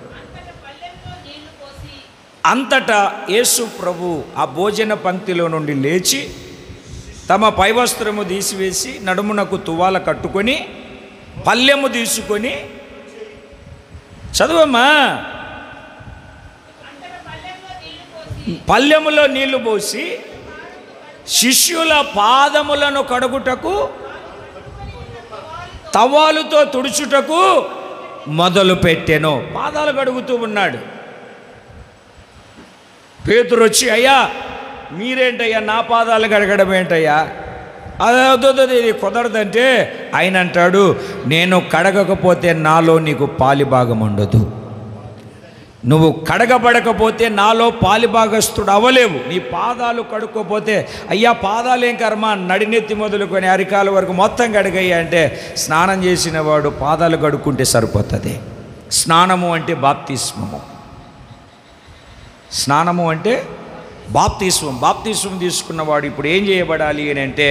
అంతటా యేసు ప్రభు ఆ భోజన పంక్తిలో నుండి లేచి తమ పైవస్త్రము తీసివేసి నడుమునకు తువాల కట్టుకొని పల్లెము తీసుకొని, చదువమ్మా, పల్లెములో నీళ్లు పోసి శిష్యుల పాదములను కడుగుటకు తవాలుతో తుడుచుటకు మొదలు పెట్టెను. పాదాలు కడుగుతూ ఉన్నాడు. పేతురు వచ్చి, అయ్యా మీరేంటయ్యా నా పాదాలు కడగడం ఏంటయ్యా? అదే ఇది కుదరదంటే ఆయన అంటాడు, నేను కడగకపోతే నాలో నీకు పాలిభాగం ఉండదు. నువ్వు కడగబడకపోతే నాలో పాలిభాగస్తుడు అవ్వలేవు. నీ పాదాలు కడుక్కోపోతే, అయ్యా పాదాలేం కర్మ, నడినెత్తి మొదలుకొని అరికాల వరకు మొత్తం కడగయ్యా అంటే, స్నానం చేసిన వాడు పాదాలు కడుక్కుంటే సరిపోతుంది. స్నానము అంటే బాప్తిస్మము. స్నానము అంటే బాప్తిస్మం తీసుకున్నవాడు ఇప్పుడు ఏం చేయబడాలి అని అంటే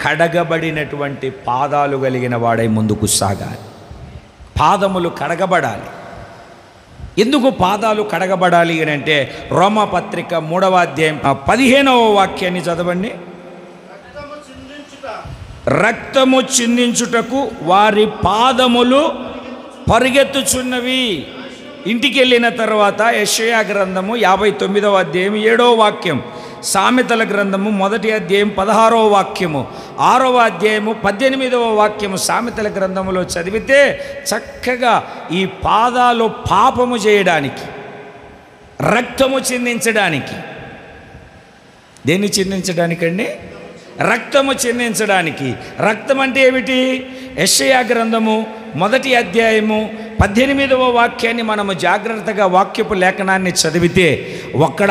కడగబడినటువంటి పాదాలు కలిగిన వాడై ముందుకు సాగాలి. పాదములు కడగబడాలి. ఎందుకు పాదాలు కడగబడాలి అని అంటే రోమాపత్రిక 3వ అధ్యాయం 15వ వాక్యాన్ని చదవండి. రక్తము చిందించుటకు వారి పాదములు పరిగెత్తుచున్నవి. ఇంటికి వెళ్ళిన తర్వాత యెషయా గ్రంథము 59వ అధ్యాయం 7వ వాక్యం, సామెతల గ్రంథము 1వ అధ్యాయం 16వ వాక్యము, 6వ అధ్యాయము 18వ వాక్యము సామెతల గ్రంథములో చదివితే చక్కగా ఈ పాదాలు పాపము చేయడానికి, రక్తము చిందించడానికి. దేన్ని చిందించడానికండి? రక్తము చిందించడానికి. రక్తం అంటే ఏమిటి? యెషయా గ్రంథము 1వ అధ్యాయము 18వ వాక్యాన్ని మనము జాగ్రత్తగా వాక్యపు లేఖనాన్ని చదివితే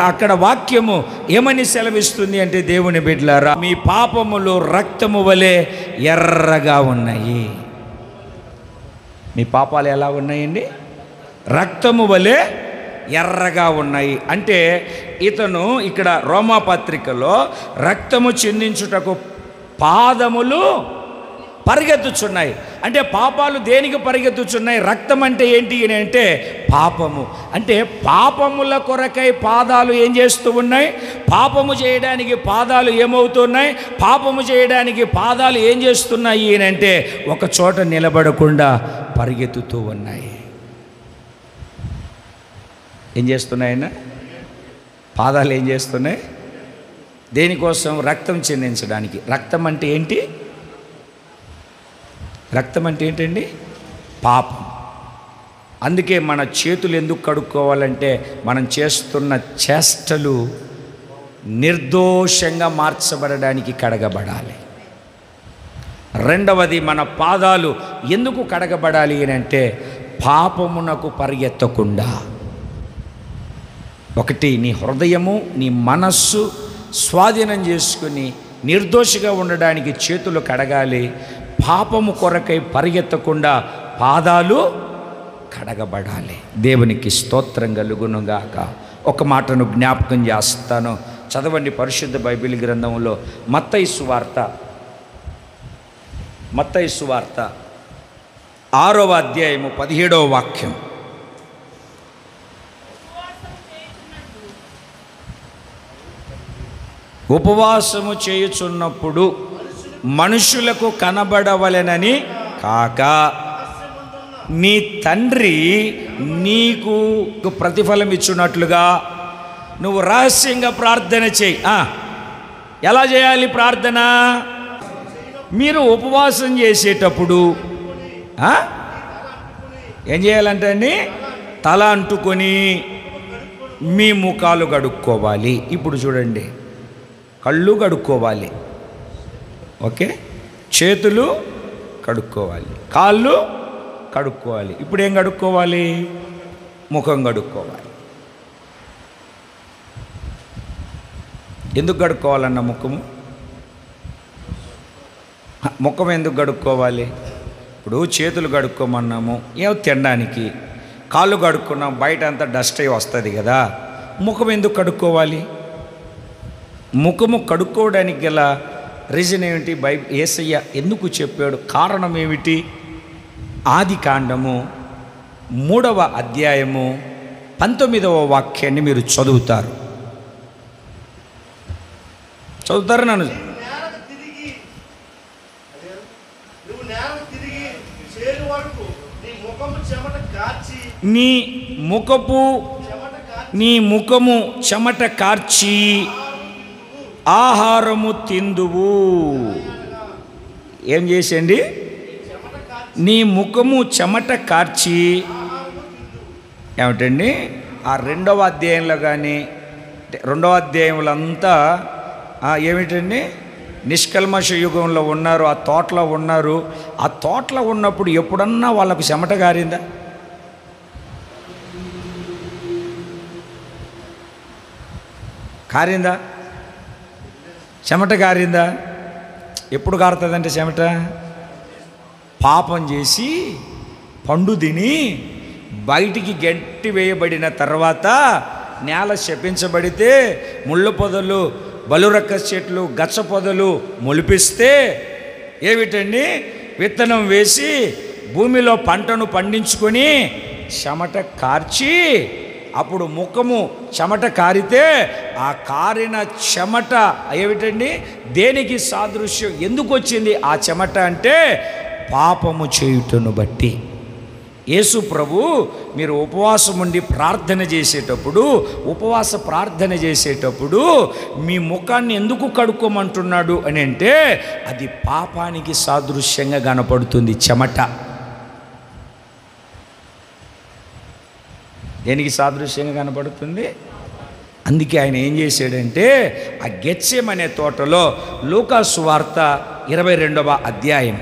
అక్కడ వాక్యము ఏమని సెలవిస్తుంది అంటే, దేవుని బిడ్డలారా మీ పాపములు రక్తము వలె ఎర్రగా ఉన్నాయి. మీ పాపాలు ఎలా ఉన్నాయండి? రక్తము వలె ఎర్రగా ఉన్నాయి. అంటే ఇతను ఇక్కడ రోమాపత్రికలో రక్తము చిందించుటకు పాదములు పరిగెత్తుచున్నాయి అంటే పాపాలు దేనికి పరిగెత్తుచున్నాయి? రక్తం అంటే ఏంటి అని అంటే పాపము. అంటే పాపముల కొరకై పాదాలు ఏం చేస్తూ ఉన్నాయి? పాపము చేయడానికి పాదాలు ఏమవుతున్నాయి? పాపము చేయడానికి పాదాలు ఏం చేస్తున్నాయి అని అంటే ఒక చోట నిలబడకుండా పరిగెత్తుతూ ఉన్నాయి. ఏం చేస్తున్నాయన్న? పాదాలు ఏం చేస్తున్నాయి? దేనికోసం? రక్తం చిందించడానికి. రక్తం అంటే ఏంటి? రక్తం అంటే ఏంటండి? పాపం. అందుకే మన చేతులు ఎందుకు కడుక్కోవాలంటే మనం చేస్తున్న చేష్టలు నిర్దోషంగా మార్చబడడానికి కడగబడాలి. రెండవది, మన పాదాలు ఎందుకు కడగబడాలి అని అంటే పాపమునకు పరిగెత్తకుండా. ఒకటి, నీ హృదయము నీ మనస్సు స్వాధీనం చేసుకుని నిర్దోషిగా ఉండడానికి చేతులు కడగాలి. పాపము కొరకై పరిగెత్తకుండా పాదాలు కడగబడాలి. దేవునికి స్తోత్రం కలుగునుగాక. ఒక మాటను జ్ఞాపకం చేస్తాను, చదవండి పరిశుద్ధ బైబిల్ గ్రంథంలో మత్తయి సువార్త 6వ అధ్యాయము 17వ వాక్యం. ఉపవాసము చేయుచున్నప్పుడు మనుషులకు కనబడవలెనని కాక నీ తండ్రి నీకు ప్రతిఫలం ఇచ్చున్నట్లుగా నువ్వు రహస్యంగా ప్రార్థన చేయి. ఎలా చేయాలి ప్రార్థన? మీరు ఉపవాసం చేసేటప్పుడు ఏం చేయాలంటే అండి, తల అంటుకొని మీ ముఖాలు కడుక్కోవాలి. ఇప్పుడు చూడండి, కళ్ళు కడుక్కోవాలి, ఓకే, చేతులు కడుక్కోవాలి, కాళ్ళు కడుక్కోవాలి. ఇప్పుడు ఏం కడుక్కోవాలి? ముఖం కడుక్కోవాలి. ఎందుకు కడుక్కోవాలన్న ముఖం ఎందుకు కడుక్కోవాలి? ఇప్పుడు చేతులు కడుక్కోమన్నాము ఏమో తినడానికి, కాళ్ళు కడుక్కున్నాం బయట అంతా డస్ట్ అయి వస్తుంది కదా. ముఖం ఎందుకు కడుక్కోవాలి? ముఖము కడుక్కోవడానికి గల రీజన్ ఏమిటి? యేసయ్య ఎందుకు చెప్పాడు? కారణం ఏమిటి? ఆదికాండము 3వ అధ్యాయము 19వ వాక్యాన్ని మీరు చదువుతారు. నన్ను నీ ముఖము చెమట కార్చి ఆహారము తిందువు. ఏం చేసేయండి? నీ ముఖము చెమట కార్చి ఏమిటండి? ఆ 2వ అధ్యాయంలో కానీ 2వ అధ్యాయంలో అంతా ఏమిటండి? నిష్కల్మష యుగంలో ఉన్నారు, ఆ తోటలో ఉన్నారు. ఆ తోటలో ఉన్నప్పుడు ఎప్పుడన్నా వాళ్ళకు చెమట కారిందా? కారిందా? చెమట కారిందా? ఎప్పుడు కారుతుందంటే చెమట? పాపం చేసి పండు తిని బయటికి గట్టి వేయబడిన తర్వాత నేల శపించబడితే ముళ్ళ పొదలు, బలురక్క చెట్లు, గచ్చ పొదలు మొలిపిస్తే ఏమిటండి? విత్తనం వేసి భూమిలో పంటను పండించుకొని చెమట కార్చి అప్పుడు ముఖము చెమట కారితే ఆ కారిన చెమట ఏమిటండి? దేనికి సాదృశ్యం? ఎందుకు వచ్చింది ఆ చెమట అంటే పాపము చేయుటను బట్టి. యేసు ప్రభు మీరు ఉపవాసం ఉండి ప్రార్థన చేసేటప్పుడు, ఉపవాస ప్రార్థన చేసేటప్పుడు మీ ముఖాన్ని ఎందుకు కడుక్కోమంటున్నాడు అని అంటే అది పాపానికి సాదృశ్యంగా కనపడుతుంది చెమట. దేనికి సాదృశ్యంగా కనపడుతుంది? అందుకే ఆయన ఏం చేశాడంటే ఆ గెత్సెమనే తోటలో లూకా సువార్త 22వ అధ్యాయం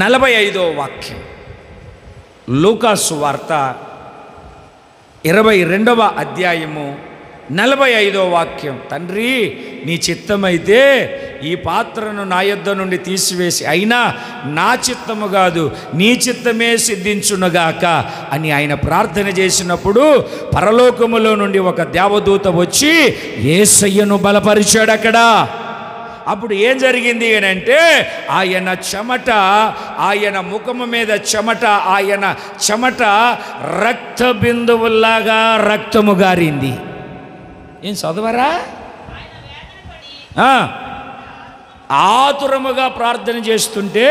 45వ వాక్యం. లూకా సువార్త 22వ అధ్యాయము 45వ వాక్యం. తండ్రి నీ చిత్తమైతే ఈ పాత్రను నా యొద్ద నుండి తీసివేసి, అయినా నా చిత్తము కాదు నీ చిత్తమే సిద్ధించునుగాక అని ఆయన ప్రార్థన చేసినప్పుడు పరలోకములో నుండి ఒక దేవదూత వచ్చి యేసయ్యను బలపరిచాడు అక్కడ. అప్పుడు ఏం జరిగింది అని అంటే ఆయన చెమట, ఆయన ముఖము మీద చెమట, ఆయన చెమట రక్త బిందువుల్లాగా రక్తము గారింది. ఏం చదవరా? ఆతురముగా ప్రార్థన చేస్తుంటే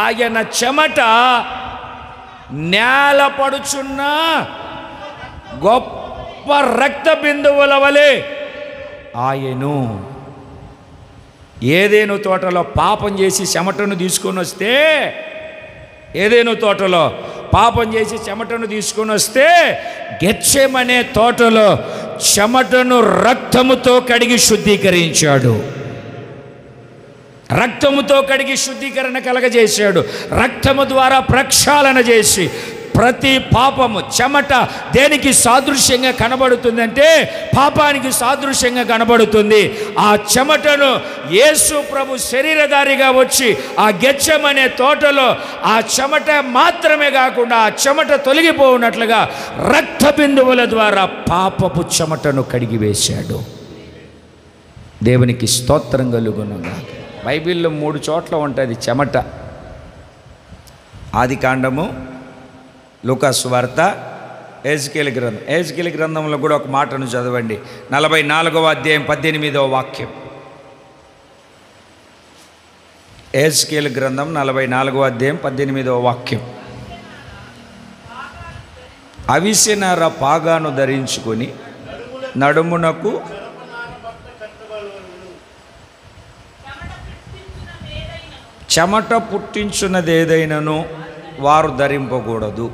ఆయన చెమట నేల పడుచున్న గొప్ప రక్త బిందువుల వలె ఆయను. ఏదేను తోటలో పాపం చేసి చెమటను తీసుకొని వస్తే, ఏదేను తోటలో పాపం చేసి చెమటను తీసుకొని వస్తే, గెత్సెమనే తోటలో చెమటను రక్తముతో కడిగి శుద్ధీకరించాడు. రక్తముతో కడిగి శుద్ధీకరణ కలగజేశాడు. రక్తము ద్వారా ప్రక్షాళన చేసి ప్రతి పాపము, చెమట దేనికి సాదృశ్యంగా కనబడుతుందంటే పాపానికి సాదృశ్యంగా కనబడుతుంది. ఆ చెమటను యేసు ప్రభు శరీరధారిగా వచ్చి ఆ గెత్సెమనే తోటలో ఆ చెమట మాత్రమే కాకుండా ఆ చెమట తొలగిపోనట్లుగా రక్త బిందువుల ద్వారా పాపపు చెమటను కడిగివేశాడు. దేవునికి స్తోత్రం కలుగునుగా. బైబిల్లో 3 చోట్ల ఉంటుంది చెమట. ఆదికాండము, లూకాసు వార్త, ఎజ్కేలు గ్రంథం. ఎజ్కేలు గ్రంథంలో కూడా ఒక మాటను చదవండి. 44వ అధ్యాయం 18వ వాక్యం. ఎజ్కేలు గ్రంథం 44వ అధ్యాయం 18వ వాక్యం. అవిసెనార పాగాను ధరించుకొని నడుమునకు చెమట పుట్టించున్నది ఏదైనాను వారు ధరింపకూడదు.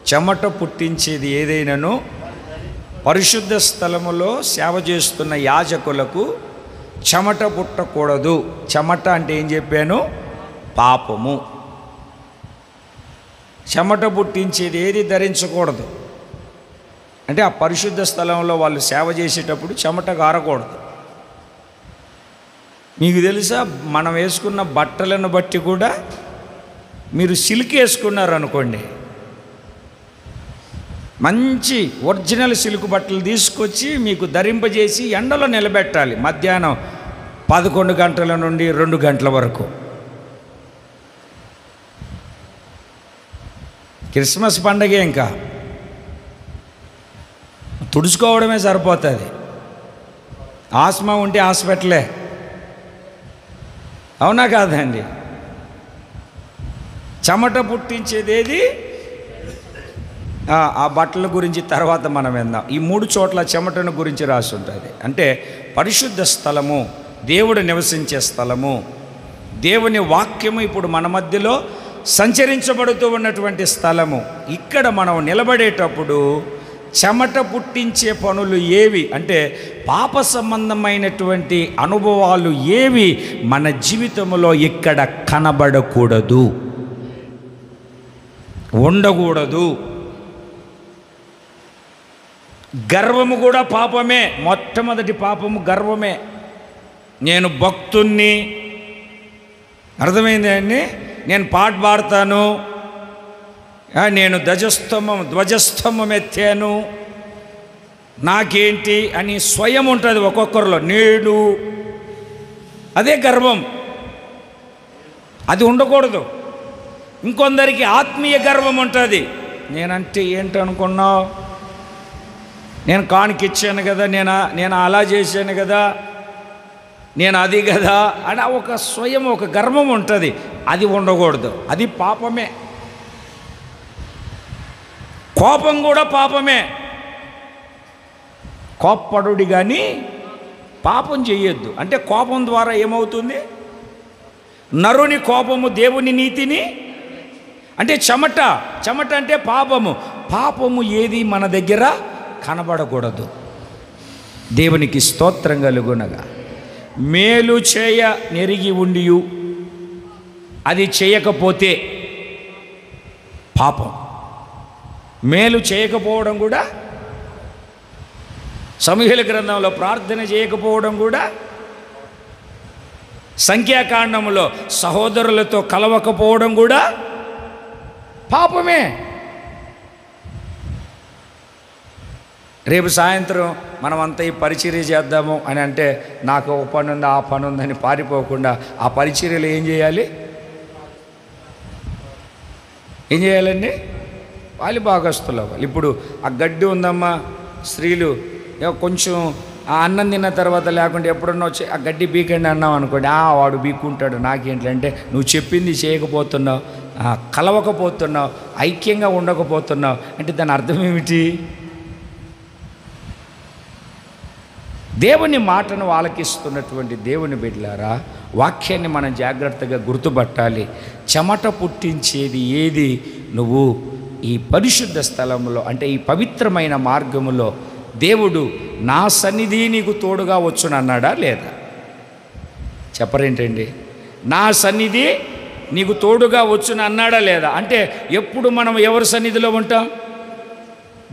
చెమట పుట్టించేది ఏదైనాను పరిశుద్ధ స్థలములో సేవ చేస్తున్న యాజకులకు చెమట పుట్టకూడదు. చెమట అంటే ఏం చెప్పాను? పాపము. చెమట పుట్టించేది ఏది ధరించకూడదు అంటే ఆ పరిశుద్ధ స్థలంలో వాళ్ళు సేవ చేసేటప్పుడు చెమట గారకూడదు. మీకు తెలుసా, మనం వేసుకున్న బట్టలను బట్టి కూడా, మీరు సిల్క్ వేసుకున్నారనుకోండి, మంచి ఒరిజినల్ సిల్క్ బట్టలు తీసుకొచ్చి మీకు ధరింపజేసి ఎండలో నిలబెట్టాలి. మధ్యాహ్నం 11 గంటల నుండి 2 గంటల వరకు. క్రిస్మస్ పండగే ఇంకా తుడుచుకోవడమే సరిపోతుంది. ఆస్మా ఉంటే హాస్పిటలే, అవునా కాదండి? చెమట పుట్టించేదేది? ఆ బట్టల గురించి తర్వాత మనం విందాం. ఈ 3 చోట్ల చెమటను గురించి రాసి ఉంటుంది. అంటే పరిశుద్ధ స్థలము, దేవుడు నివసించే స్థలము, దేవుని వాక్యము ఇప్పుడు మన మధ్యలో సంచరించబడుతూ ఉన్నటువంటి స్థలము. ఇక్కడ మనం నిలబడేటప్పుడు చెమట పుట్టించే పనులు ఏవి అంటే పాప సంబంధమైనటువంటి అనుభవాలు ఏవి మన జీవితంలో ఇక్కడ కనబడకూడదు, ఉండకూడదు. గర్వము కూడా పాపమే. మొట్టమొదటి పాపము గర్వమే. నేను భక్తుణ్ణి, అర్థమైంది అండి, నేను పాట పాడతాను, నేను ధ్వజస్తంభం ఎత్తాను, నాకేంటి అని స్వయం ఉంటుంది ఒక్కొక్కరిలో. నేను, అదే గర్వం. అది ఉండకూడదు. ఇంకొందరికి ఆత్మీయ గర్వం ఉంటుంది. నేనంటే ఏంటనుకున్నావు, నేను కానుకిచ్చాను కదా, నేను అలా చేశాను కదా, నేను అది కదా అని ఒక స్వయం, ఒక గర్వం ఉంటుంది. అది ఉండకూడదు. అది పాపమే. కోపం కూడా పాపమే. కోప్పడుడి కానీ పాపం చెయ్యొద్దు. అంటే కోపం ద్వారా ఏమవుతుంది? నరుని కోపము దేవుని నీతిని, అంటే చెమట అంటే పాపము. పాపము ఏది మన దగ్గర కనబడకూడదు. దేవునికి స్తోత్రం కలుగునగా. మేలు చేయ నెరిగి ఉండియు అది చేయకపోతే పాపం. మేలు చేయకపోవడం కూడా, సమూయేలు గ్రంథంలో ప్రార్థన చేయకపోవడం కూడా, సంఖ్యాకాండంలో సహోదరులతో కలవకపోవడం కూడా పాపమే. రేపు సాయంత్రం మనమంతా ఈ పరిచర్య చేద్దాము అని అంటే నాకు ఒక పని ఉంది, ఆ పని ఉందని పారిపోకుండా ఆ పరిచర్యలు ఏం చేయాలి? ఏం చేయాలండి? వాళ్ళు భాగస్తులు అవ్వాలి. ఇప్పుడు ఆ గడ్డి ఉందమ్మా, స్త్రీలు కొంచెం ఆ అన్నం తిన్న తర్వాత లేకుంటే ఎప్పుడన్నా వచ్చి ఆ గడ్డి బీకండి అన్నాం అనుకోండి, వాడు బీక్కుంటాడు, నాకేంటంటే నువ్వు చెప్పింది చేయకపోతున్నావు, కలవకపోతున్నావు, ఐక్యంగా ఉండకపోతున్నావు అంటే దాని అర్థం ఏమిటి? దేవుని మాటను ఆలకిస్తున్నటువంటి దేవుని బిడ్డలారా, వాక్యాన్ని మనం జాగ్రత్తగా గుర్తుపట్టాలి. చెమట పుట్టించేది ఏది? నువ్వు ఈ పరిశుద్ధ స్థలంలో, అంటే ఈ పవిత్రమైన మార్గములో దేవుడు నా సన్నిధి నీకు తోడుగా వచ్చునన్నాడా లేదా? చెప్పరేంటండి? నా సన్నిధి నీకు తోడుగా వచ్చును అన్నాడా లేదా? అంటే ఎప్పుడు మనం ఎవరి సన్నిధిలో ఉంటాం?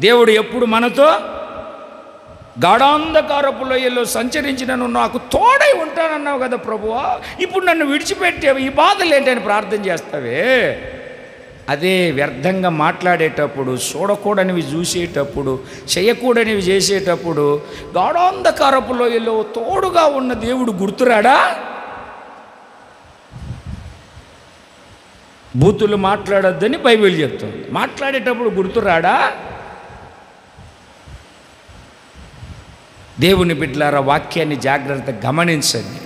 దేవుడు ఎప్పుడు మనతో గాఢాంధకారపు లోయలో సంచరించినను నాకు తోడై ఉంటానన్నావు కదా ప్రభువా, ఇప్పుడు నన్ను విడిచిపెట్టావు, ఈ బాధలు ఏంటని ప్రార్థన చేస్తావే. అదే వ్యర్థంగా మాట్లాడేటప్పుడు, చూడకూడనివి చూసేటప్పుడు, చేయకూడనివి చేసేటప్పుడు గాఢాంధకారపు లోయలో తోడుగా ఉన్న దేవుడు గుర్తురాడా? బూతులు మాట్లాడొద్దని బైబిల్ చెప్తుంది. మాట్లాడేటప్పుడు గుర్తురాడా? దేవుని బిడ్డలారా, వాక్యాన్ని జాగ్రత్తగా గమనించండి.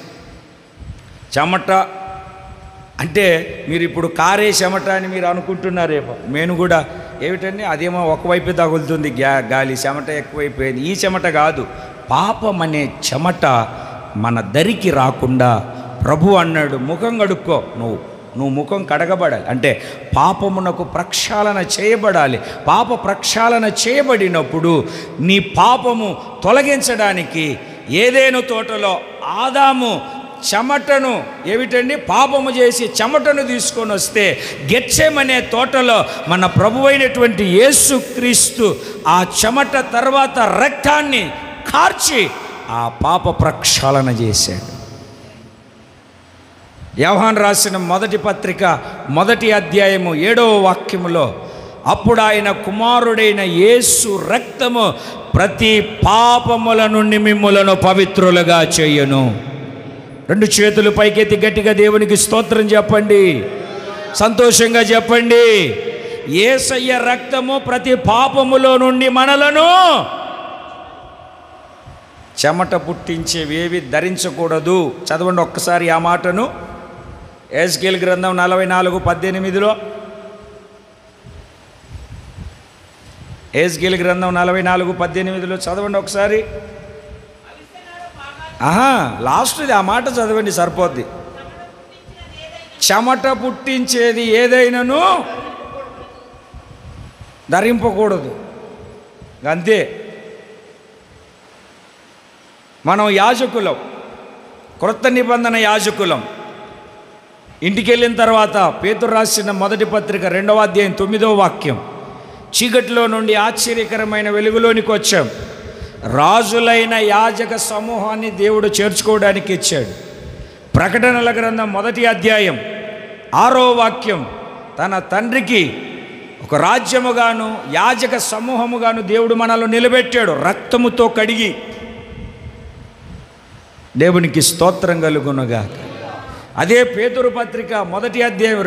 చెమట అంటే మీరు ఇప్పుడు కారే చెమట అని మీరు అనుకుంటున్నారేమో. నేను కూడా ఏమిటండి, అదేమో ఒకవైపే తగులుతుంది గాలి, చెమట ఎక్కువైపోయింది. ఈ చెమట కాదు, పాపం అనే చెమట మన దరికి రాకుండా ప్రభు అన్నాడు, ముఖం కడుక్కో. నువ్వు ముఖం కడగబడాలి, అంటే పాపమునకు ప్రక్షాళన చేయబడాలి. పాప ప్రక్షాళన చేయబడినప్పుడు నీ పాపము తొలగించడానికి ఏదేను తోటలో ఆదాము చెమటను, ఏమిటండి, పాపము చేసి చెమటను తీసుకొని వస్తే, గెత్సెమనే తోటలో మన ప్రభువైనటువంటి యేసుక్రీస్తు ఆ చెమట తర్వాత రక్తాన్ని కార్చి ఆ పాప ప్రక్షాళన చేశాడు. యోహాను రాసిన మొదటి పత్రిక 1వ అధ్యాయము 7వ వాక్యములో, అప్పుడు ఆయన కుమారుడైన యేసు రక్తము ప్రతి పాపముల నుండి మిమ్ములను పవిత్రులుగా చేయును. 2 చేతులు పైకెత్తి గట్టిగా దేవునికి స్తోత్రం చెప్పండి, సంతోషంగా చెప్పండి. యేసయ్య రక్తము ప్రతి పాపములో నుండి మనలను, చెమట పుట్టించేవేవి ధరించకూడదు. చదవండి ఒక్కసారి ఆ మాటను. ఎహెజ్కేలు గ్రంథం 44:18లో, ఎహెజ్కేలు గ్రంథం 44:18లో చదవండి ఒకసారి. లాస్ట్ది ఆ మాట చదవండి సరిపోద్ది. చెమట పుట్టించేది ఏదైనాను ధరింపకూడదు, అంతే. మనం యాజకులం, క్రొత్త నిబంధన యాజకులం. ఇంటికి వెళ్ళిన తర్వాత పేతురు రాసిన మొదటి పత్రిక 2వ అధ్యాయం 9వ వాక్యం, చీకటిలో నుండి ఆశ్చర్యకరమైన వెలుగులోనికి వచ్చాం, రాజులైన యాజక సమూహాన్ని దేవుడు చేర్చుకోవడానికి ఇచ్చాడు. ప్రకటనల గ్రంథం 1వ అధ్యాయం 6వ వాక్యం, తన తండ్రికి ఒక రాజ్యముగాను యాజక సమూహముగాను దేవుడు మనల్ని నిలబెట్టాడు, రక్తముతో కడిగి. దేవునికి స్తోత్రం కలుగునుగాక. అదే పేతురు పత్రిక 1వ అధ్యాయం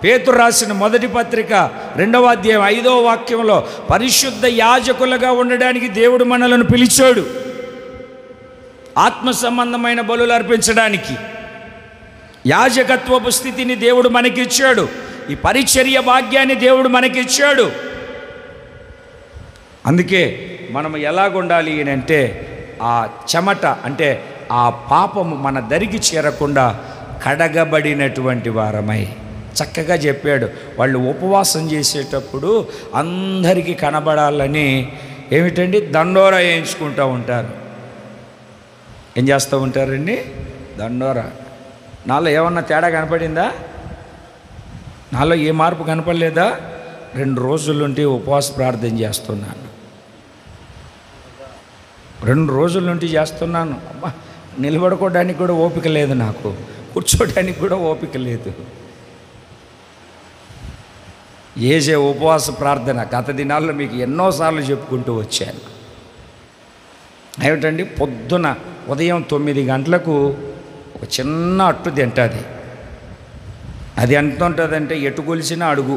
పేతురు రాసిన మొదటి పత్రిక 2వ అధ్యాయం 5వ వాక్యంలో, పరిశుద్ధ యాజకులుగా ఉండడానికి దేవుడు మనలను పిలిచాడు, ఆత్మ సంబంధమైన బలులు అర్పించడానికి. యాజకత్వపు స్థితిని దేవుడు మనకిచ్చాడు, ఈ పరిచర్య భాగ్యాన్ని దేవుడు మనకిచ్చాడు. అందుకే మనం ఎలాగుండాలి అంటే, ఆ చెమట అంటే ఆ పాపము మన దరికి చేరకుండా కడగబడినటువంటి వారమై. చక్కగా చెప్పాడు. వాళ్ళు ఉపవాసం చేసేటప్పుడు అందరికీ కనబడాలని ఏమిటండి, దండోరా వేయించుకుంటూ ఉంటారు. ఏం చేస్తూ ఉంటారండి? దండోరా. నాలో ఏమన్నా తేడా కనపడిందా? నాలో ఏ మార్పు కనపడలేదా? 2 రోజుల నుండి ఉపవాస ప్రార్థన చేస్తున్నాను, 2 రోజుల నుండి చేస్తున్నాను. అబ్బా, నిలబడుకోవడానికి కూడా ఓపిక లేదు, నాకు కూర్చోడానికి కూడా ఓపిక లేదు. ఏసే ఉపవాస ప్రార్థన గత దినాల్లో మీకు ఎన్నోసార్లు చెప్పుకుంటూ వచ్చాను. ఏమిటండి, పొద్దున ఉదయం 9 గంటలకు ఒక చిన్న అట్టు తింటుంది. అది ఎంత ఉంటుందంటే, ఎటు కొలిసిన అడుగు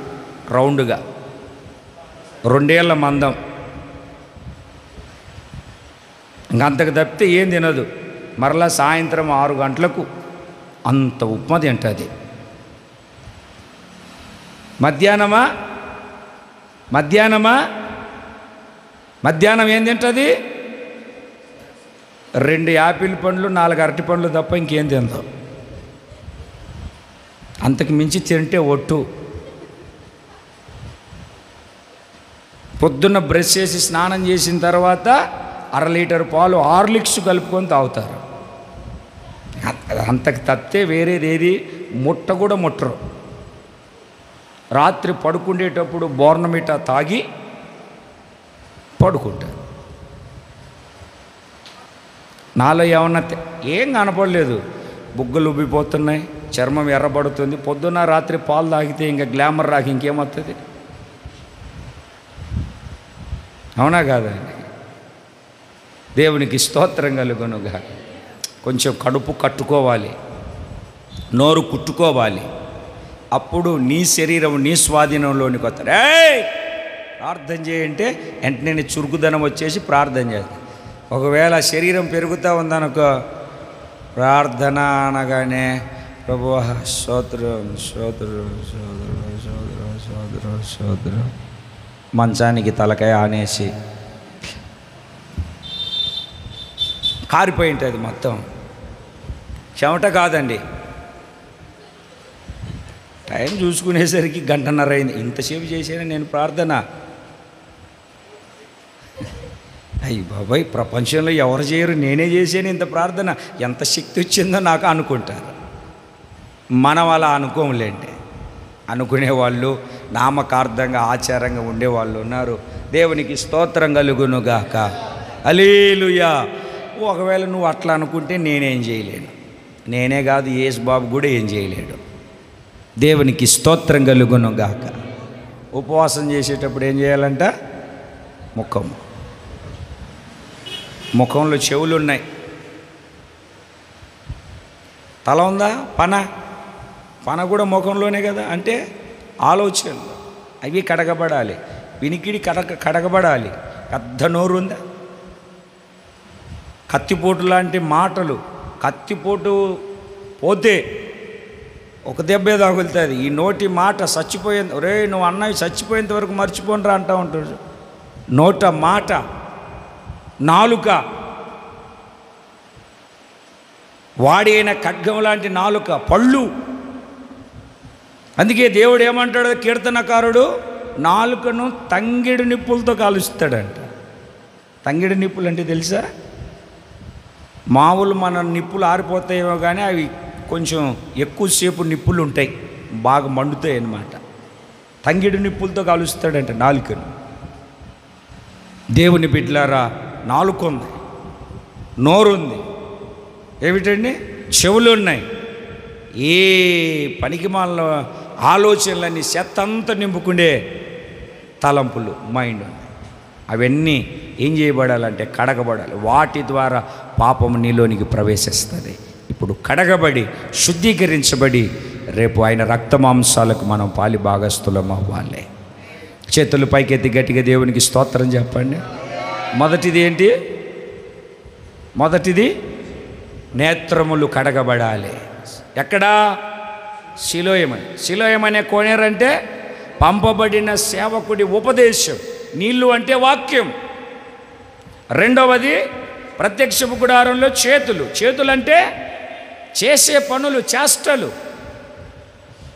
రౌండ్గా, 2 ఏళ్ల మందం. ఇంకంతకు తప్పితే ఏం తినదు. మరలా సాయంత్రం 6 గంటలకు అంత ఉప్మా తింటుంది. మధ్యాహ్నం ఏం తింటుంది? 2 యాపిల్ పండ్లు 4 అరటి పండ్లు తప్ప ఇంకేం తిందాం. అంతకు మించి తింటే ఒట్టు. పొద్దున్న బ్రష్ చేసి స్నానం చేసిన తర్వాత 1/2 లీటర్ పాలు హార్లిక్స్ కలుపుకొని తాగుతారు. అంతకు తప్పితే వేరేది ఏది ముట్ట కూడా ముట్టరు. రాత్రి పడుకునేటప్పుడు బోర్నమిటా తాగి పడుకుంటారు. నాలో ఏమన్నా ఏం కనపడలేదు, బుగ్గలు ఉబ్బిపోతున్నాయి, చర్మం ఎర్రబడుతుంది. పొద్దున్న రాత్రి పాలు తాగితే ఇంకా గ్లామర్ రాకి ఇంకేమవుతుంది? అవునా కాదండి? దేవునికి స్తోత్రం కలుగునుగా. కొంచెం కడుపు కట్టుకోవాలి, నోరు కుట్టుకోవాలి. అప్పుడు నీ శరీరం నీ స్వాధీనంలోనికి వస్తాడు. ప్రార్థన చేయంటే వెంటనే చురుకుదనం వచ్చేసి ప్రార్థన చేస్తాను. ఒకవేళ శరీరం పెరుగుతూ ఉందనుకో, ప్రార్థన అనగానే ప్రభువా స్తోత్రం స్తోత్రం స్తోత్రం స్తోత్రం స్తోత్రం స్తోత్రం, మంచానికి తలకాయ ఆనేసి కారిపోయి ఉంటుంది మొత్తం. చెమట కాదండి, టైం చూసుకునేసరికి 1.5 గంట అయింది. ఇంతసేపు చేశాను నేను ప్రార్థన. అయ్యి బాబాయ్, ప్రపంచంలో ఎవరు చేయరు, నేనే చేశాను ఇంత ప్రార్థన, ఎంత శక్తి వచ్చిందో నాకు అనుకుంటారు. మనం అలా అనుకోములేండి. అనుకునేవాళ్ళు, నామకార్థంగా ఆచారంగా ఉండేవాళ్ళు ఉన్నారు. దేవునికి స్తోత్రం కలుగునుగాక. హల్లెలూయా. ఒకవేళ నువ్వు అట్లా అనుకుంటే నేనేం చేయలేను, నేనే కాదు యేసు బాబు కూడా ఏం చేయలేడు. దేవునికి స్తోత్రం కలుగునుగాక. ఉపవాసం చేసేటప్పుడు ఏం చేయాలంట? ముఖంలో చెవులు ఉన్నాయి, తల ఉందా? పన కూడా ముఖంలోనే కదా. అంటే ఆలోచనలు అవి కడగబడాలి, వినికిడి కడగబడాలి. పెద్ద నోరు ఉందా? కత్తిపోటు లాంటి మాటలు, కత్తిపోటు పోతే ఒక దెబ్బే తగులుతుంది. ఈ నోటి మాట చచ్చిపోయేంత, ఒరే నువ్వు అన్నవి చచ్చిపోయేంత వరకు మర్చిపోనరా అంటూ ఉంటాడు. నోట మాట, నాలుక, వాడైన ఖడ్గం లాంటి నాలుక, పళ్ళు. అందుకే దేవుడు ఏమంటాడు కీర్తనకారుడు? నాలుకను తంగెడు నిప్పులతో కాలుస్తాడంట. తంగెడు నిప్పులు అంటే తెలుసా? మామూలు మన నిప్పులు ఆరిపోతాయేమో కానీ అవి కొంచెం ఎక్కువసేపు నిప్పులు ఉంటాయి, బాగా మండుతాయి అన్నమాట. తంగెడు నిప్పులతో కాలుస్తాడంట నాలుకను. దేవుని బిడ్డలారా, నాలుక ఉంది, నోరుంది, ఏమిటండి చెవులు ఉన్నాయి. ఏ పనికిమాల ఆలోచనలన్నీ చెత్తంతా నింపుకుండే తలంపులు మైండ్ ఉన్నాయి. అవన్నీ ఏం చేయబడాలంటే కడగబడాలి. వాటి ద్వారా పాపము నీలోనికి ప్రవేశిస్తుంది. ఇప్పుడు కడగబడి శుద్ధీకరించబడి రేపు ఆయన రక్తమాంసాలకు మనం పాలి భాగస్థులం అవ్వాలి. చేతులు పైకెత్తి గట్టిగా దేవునికి స్తోత్రం చెప్పండి. మొదటిది ఏంటి? మొదటిది నేత్రములు కడగబడాలి. ఎక్కడా? శిలోయమని. శిలోయమనే కోనేరంటే పంపబడిన సేవకుడి ఉపదేశం. నీళ్ళు అంటే వాక్యం. రెండవది ప్రత్యక్షపు గుడారంలో చేతులు. చేతులంటే చేసే పనులు, చేష్టలు.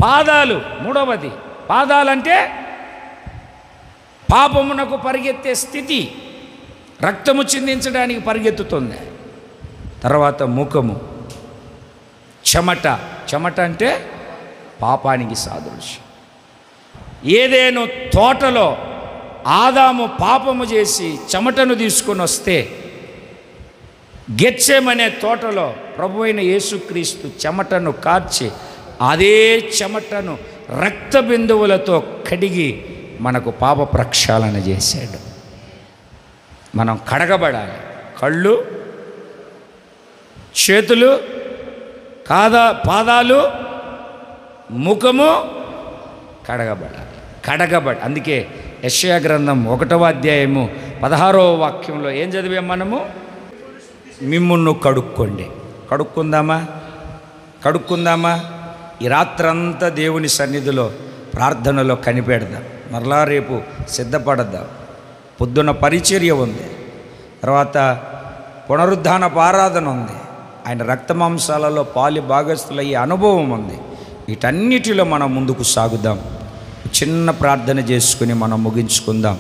పాదాలు మూడవది. పాదాలంటే పాపమునకు పరిగెత్తే స్థితి, రక్తము చిందించడానికి పరిగెత్తుతుంది. తర్వాత ముఖము, చెమట. చెమట అంటే పాపానికి సాదృశ్యం. ఏదేను తోటలో ఆదాము పాపము చేసి చెమటను తీసుకొని వస్తే, గెత్సేమనే తోటలో ప్రభువైన యేసుక్రీస్తు చెమటను కార్చి అదే చెమటను రక్త బిందువులతో కడిగి మనకు పాప ప్రక్షాళన చేశాడు. మనం కడగబడాలి. కళ్ళు, చేతులు, పాదాలు, ముఖము కడగబడాలి. అందుకే యెషయా గ్రంథం 1వ అధ్యాయము 16వ వాక్యంలో ఏం చదివాం మనము? మిమ్మును కడుక్కోండి. కడుక్కుందామా? ఈ రాత్రంతా దేవుని సన్నిధిలో ప్రార్థనలో కనిపెడదాం. మరలా రేపు సిద్ధపడద్దాం. పొద్దున్న పరిచర్య ఉంది, తర్వాత పునరుద్ధానపు ఆరాధన ఉంది, ఆయన రక్తమాంసాలలో పాలి భాగస్థులయ్యే అనుభవం ఉంది. వీటన్నిటిలో మనం ముందుకు సాగుదాం. చిన్న ప్రార్థన చేసుకుని మనం ముగించుకుందాం.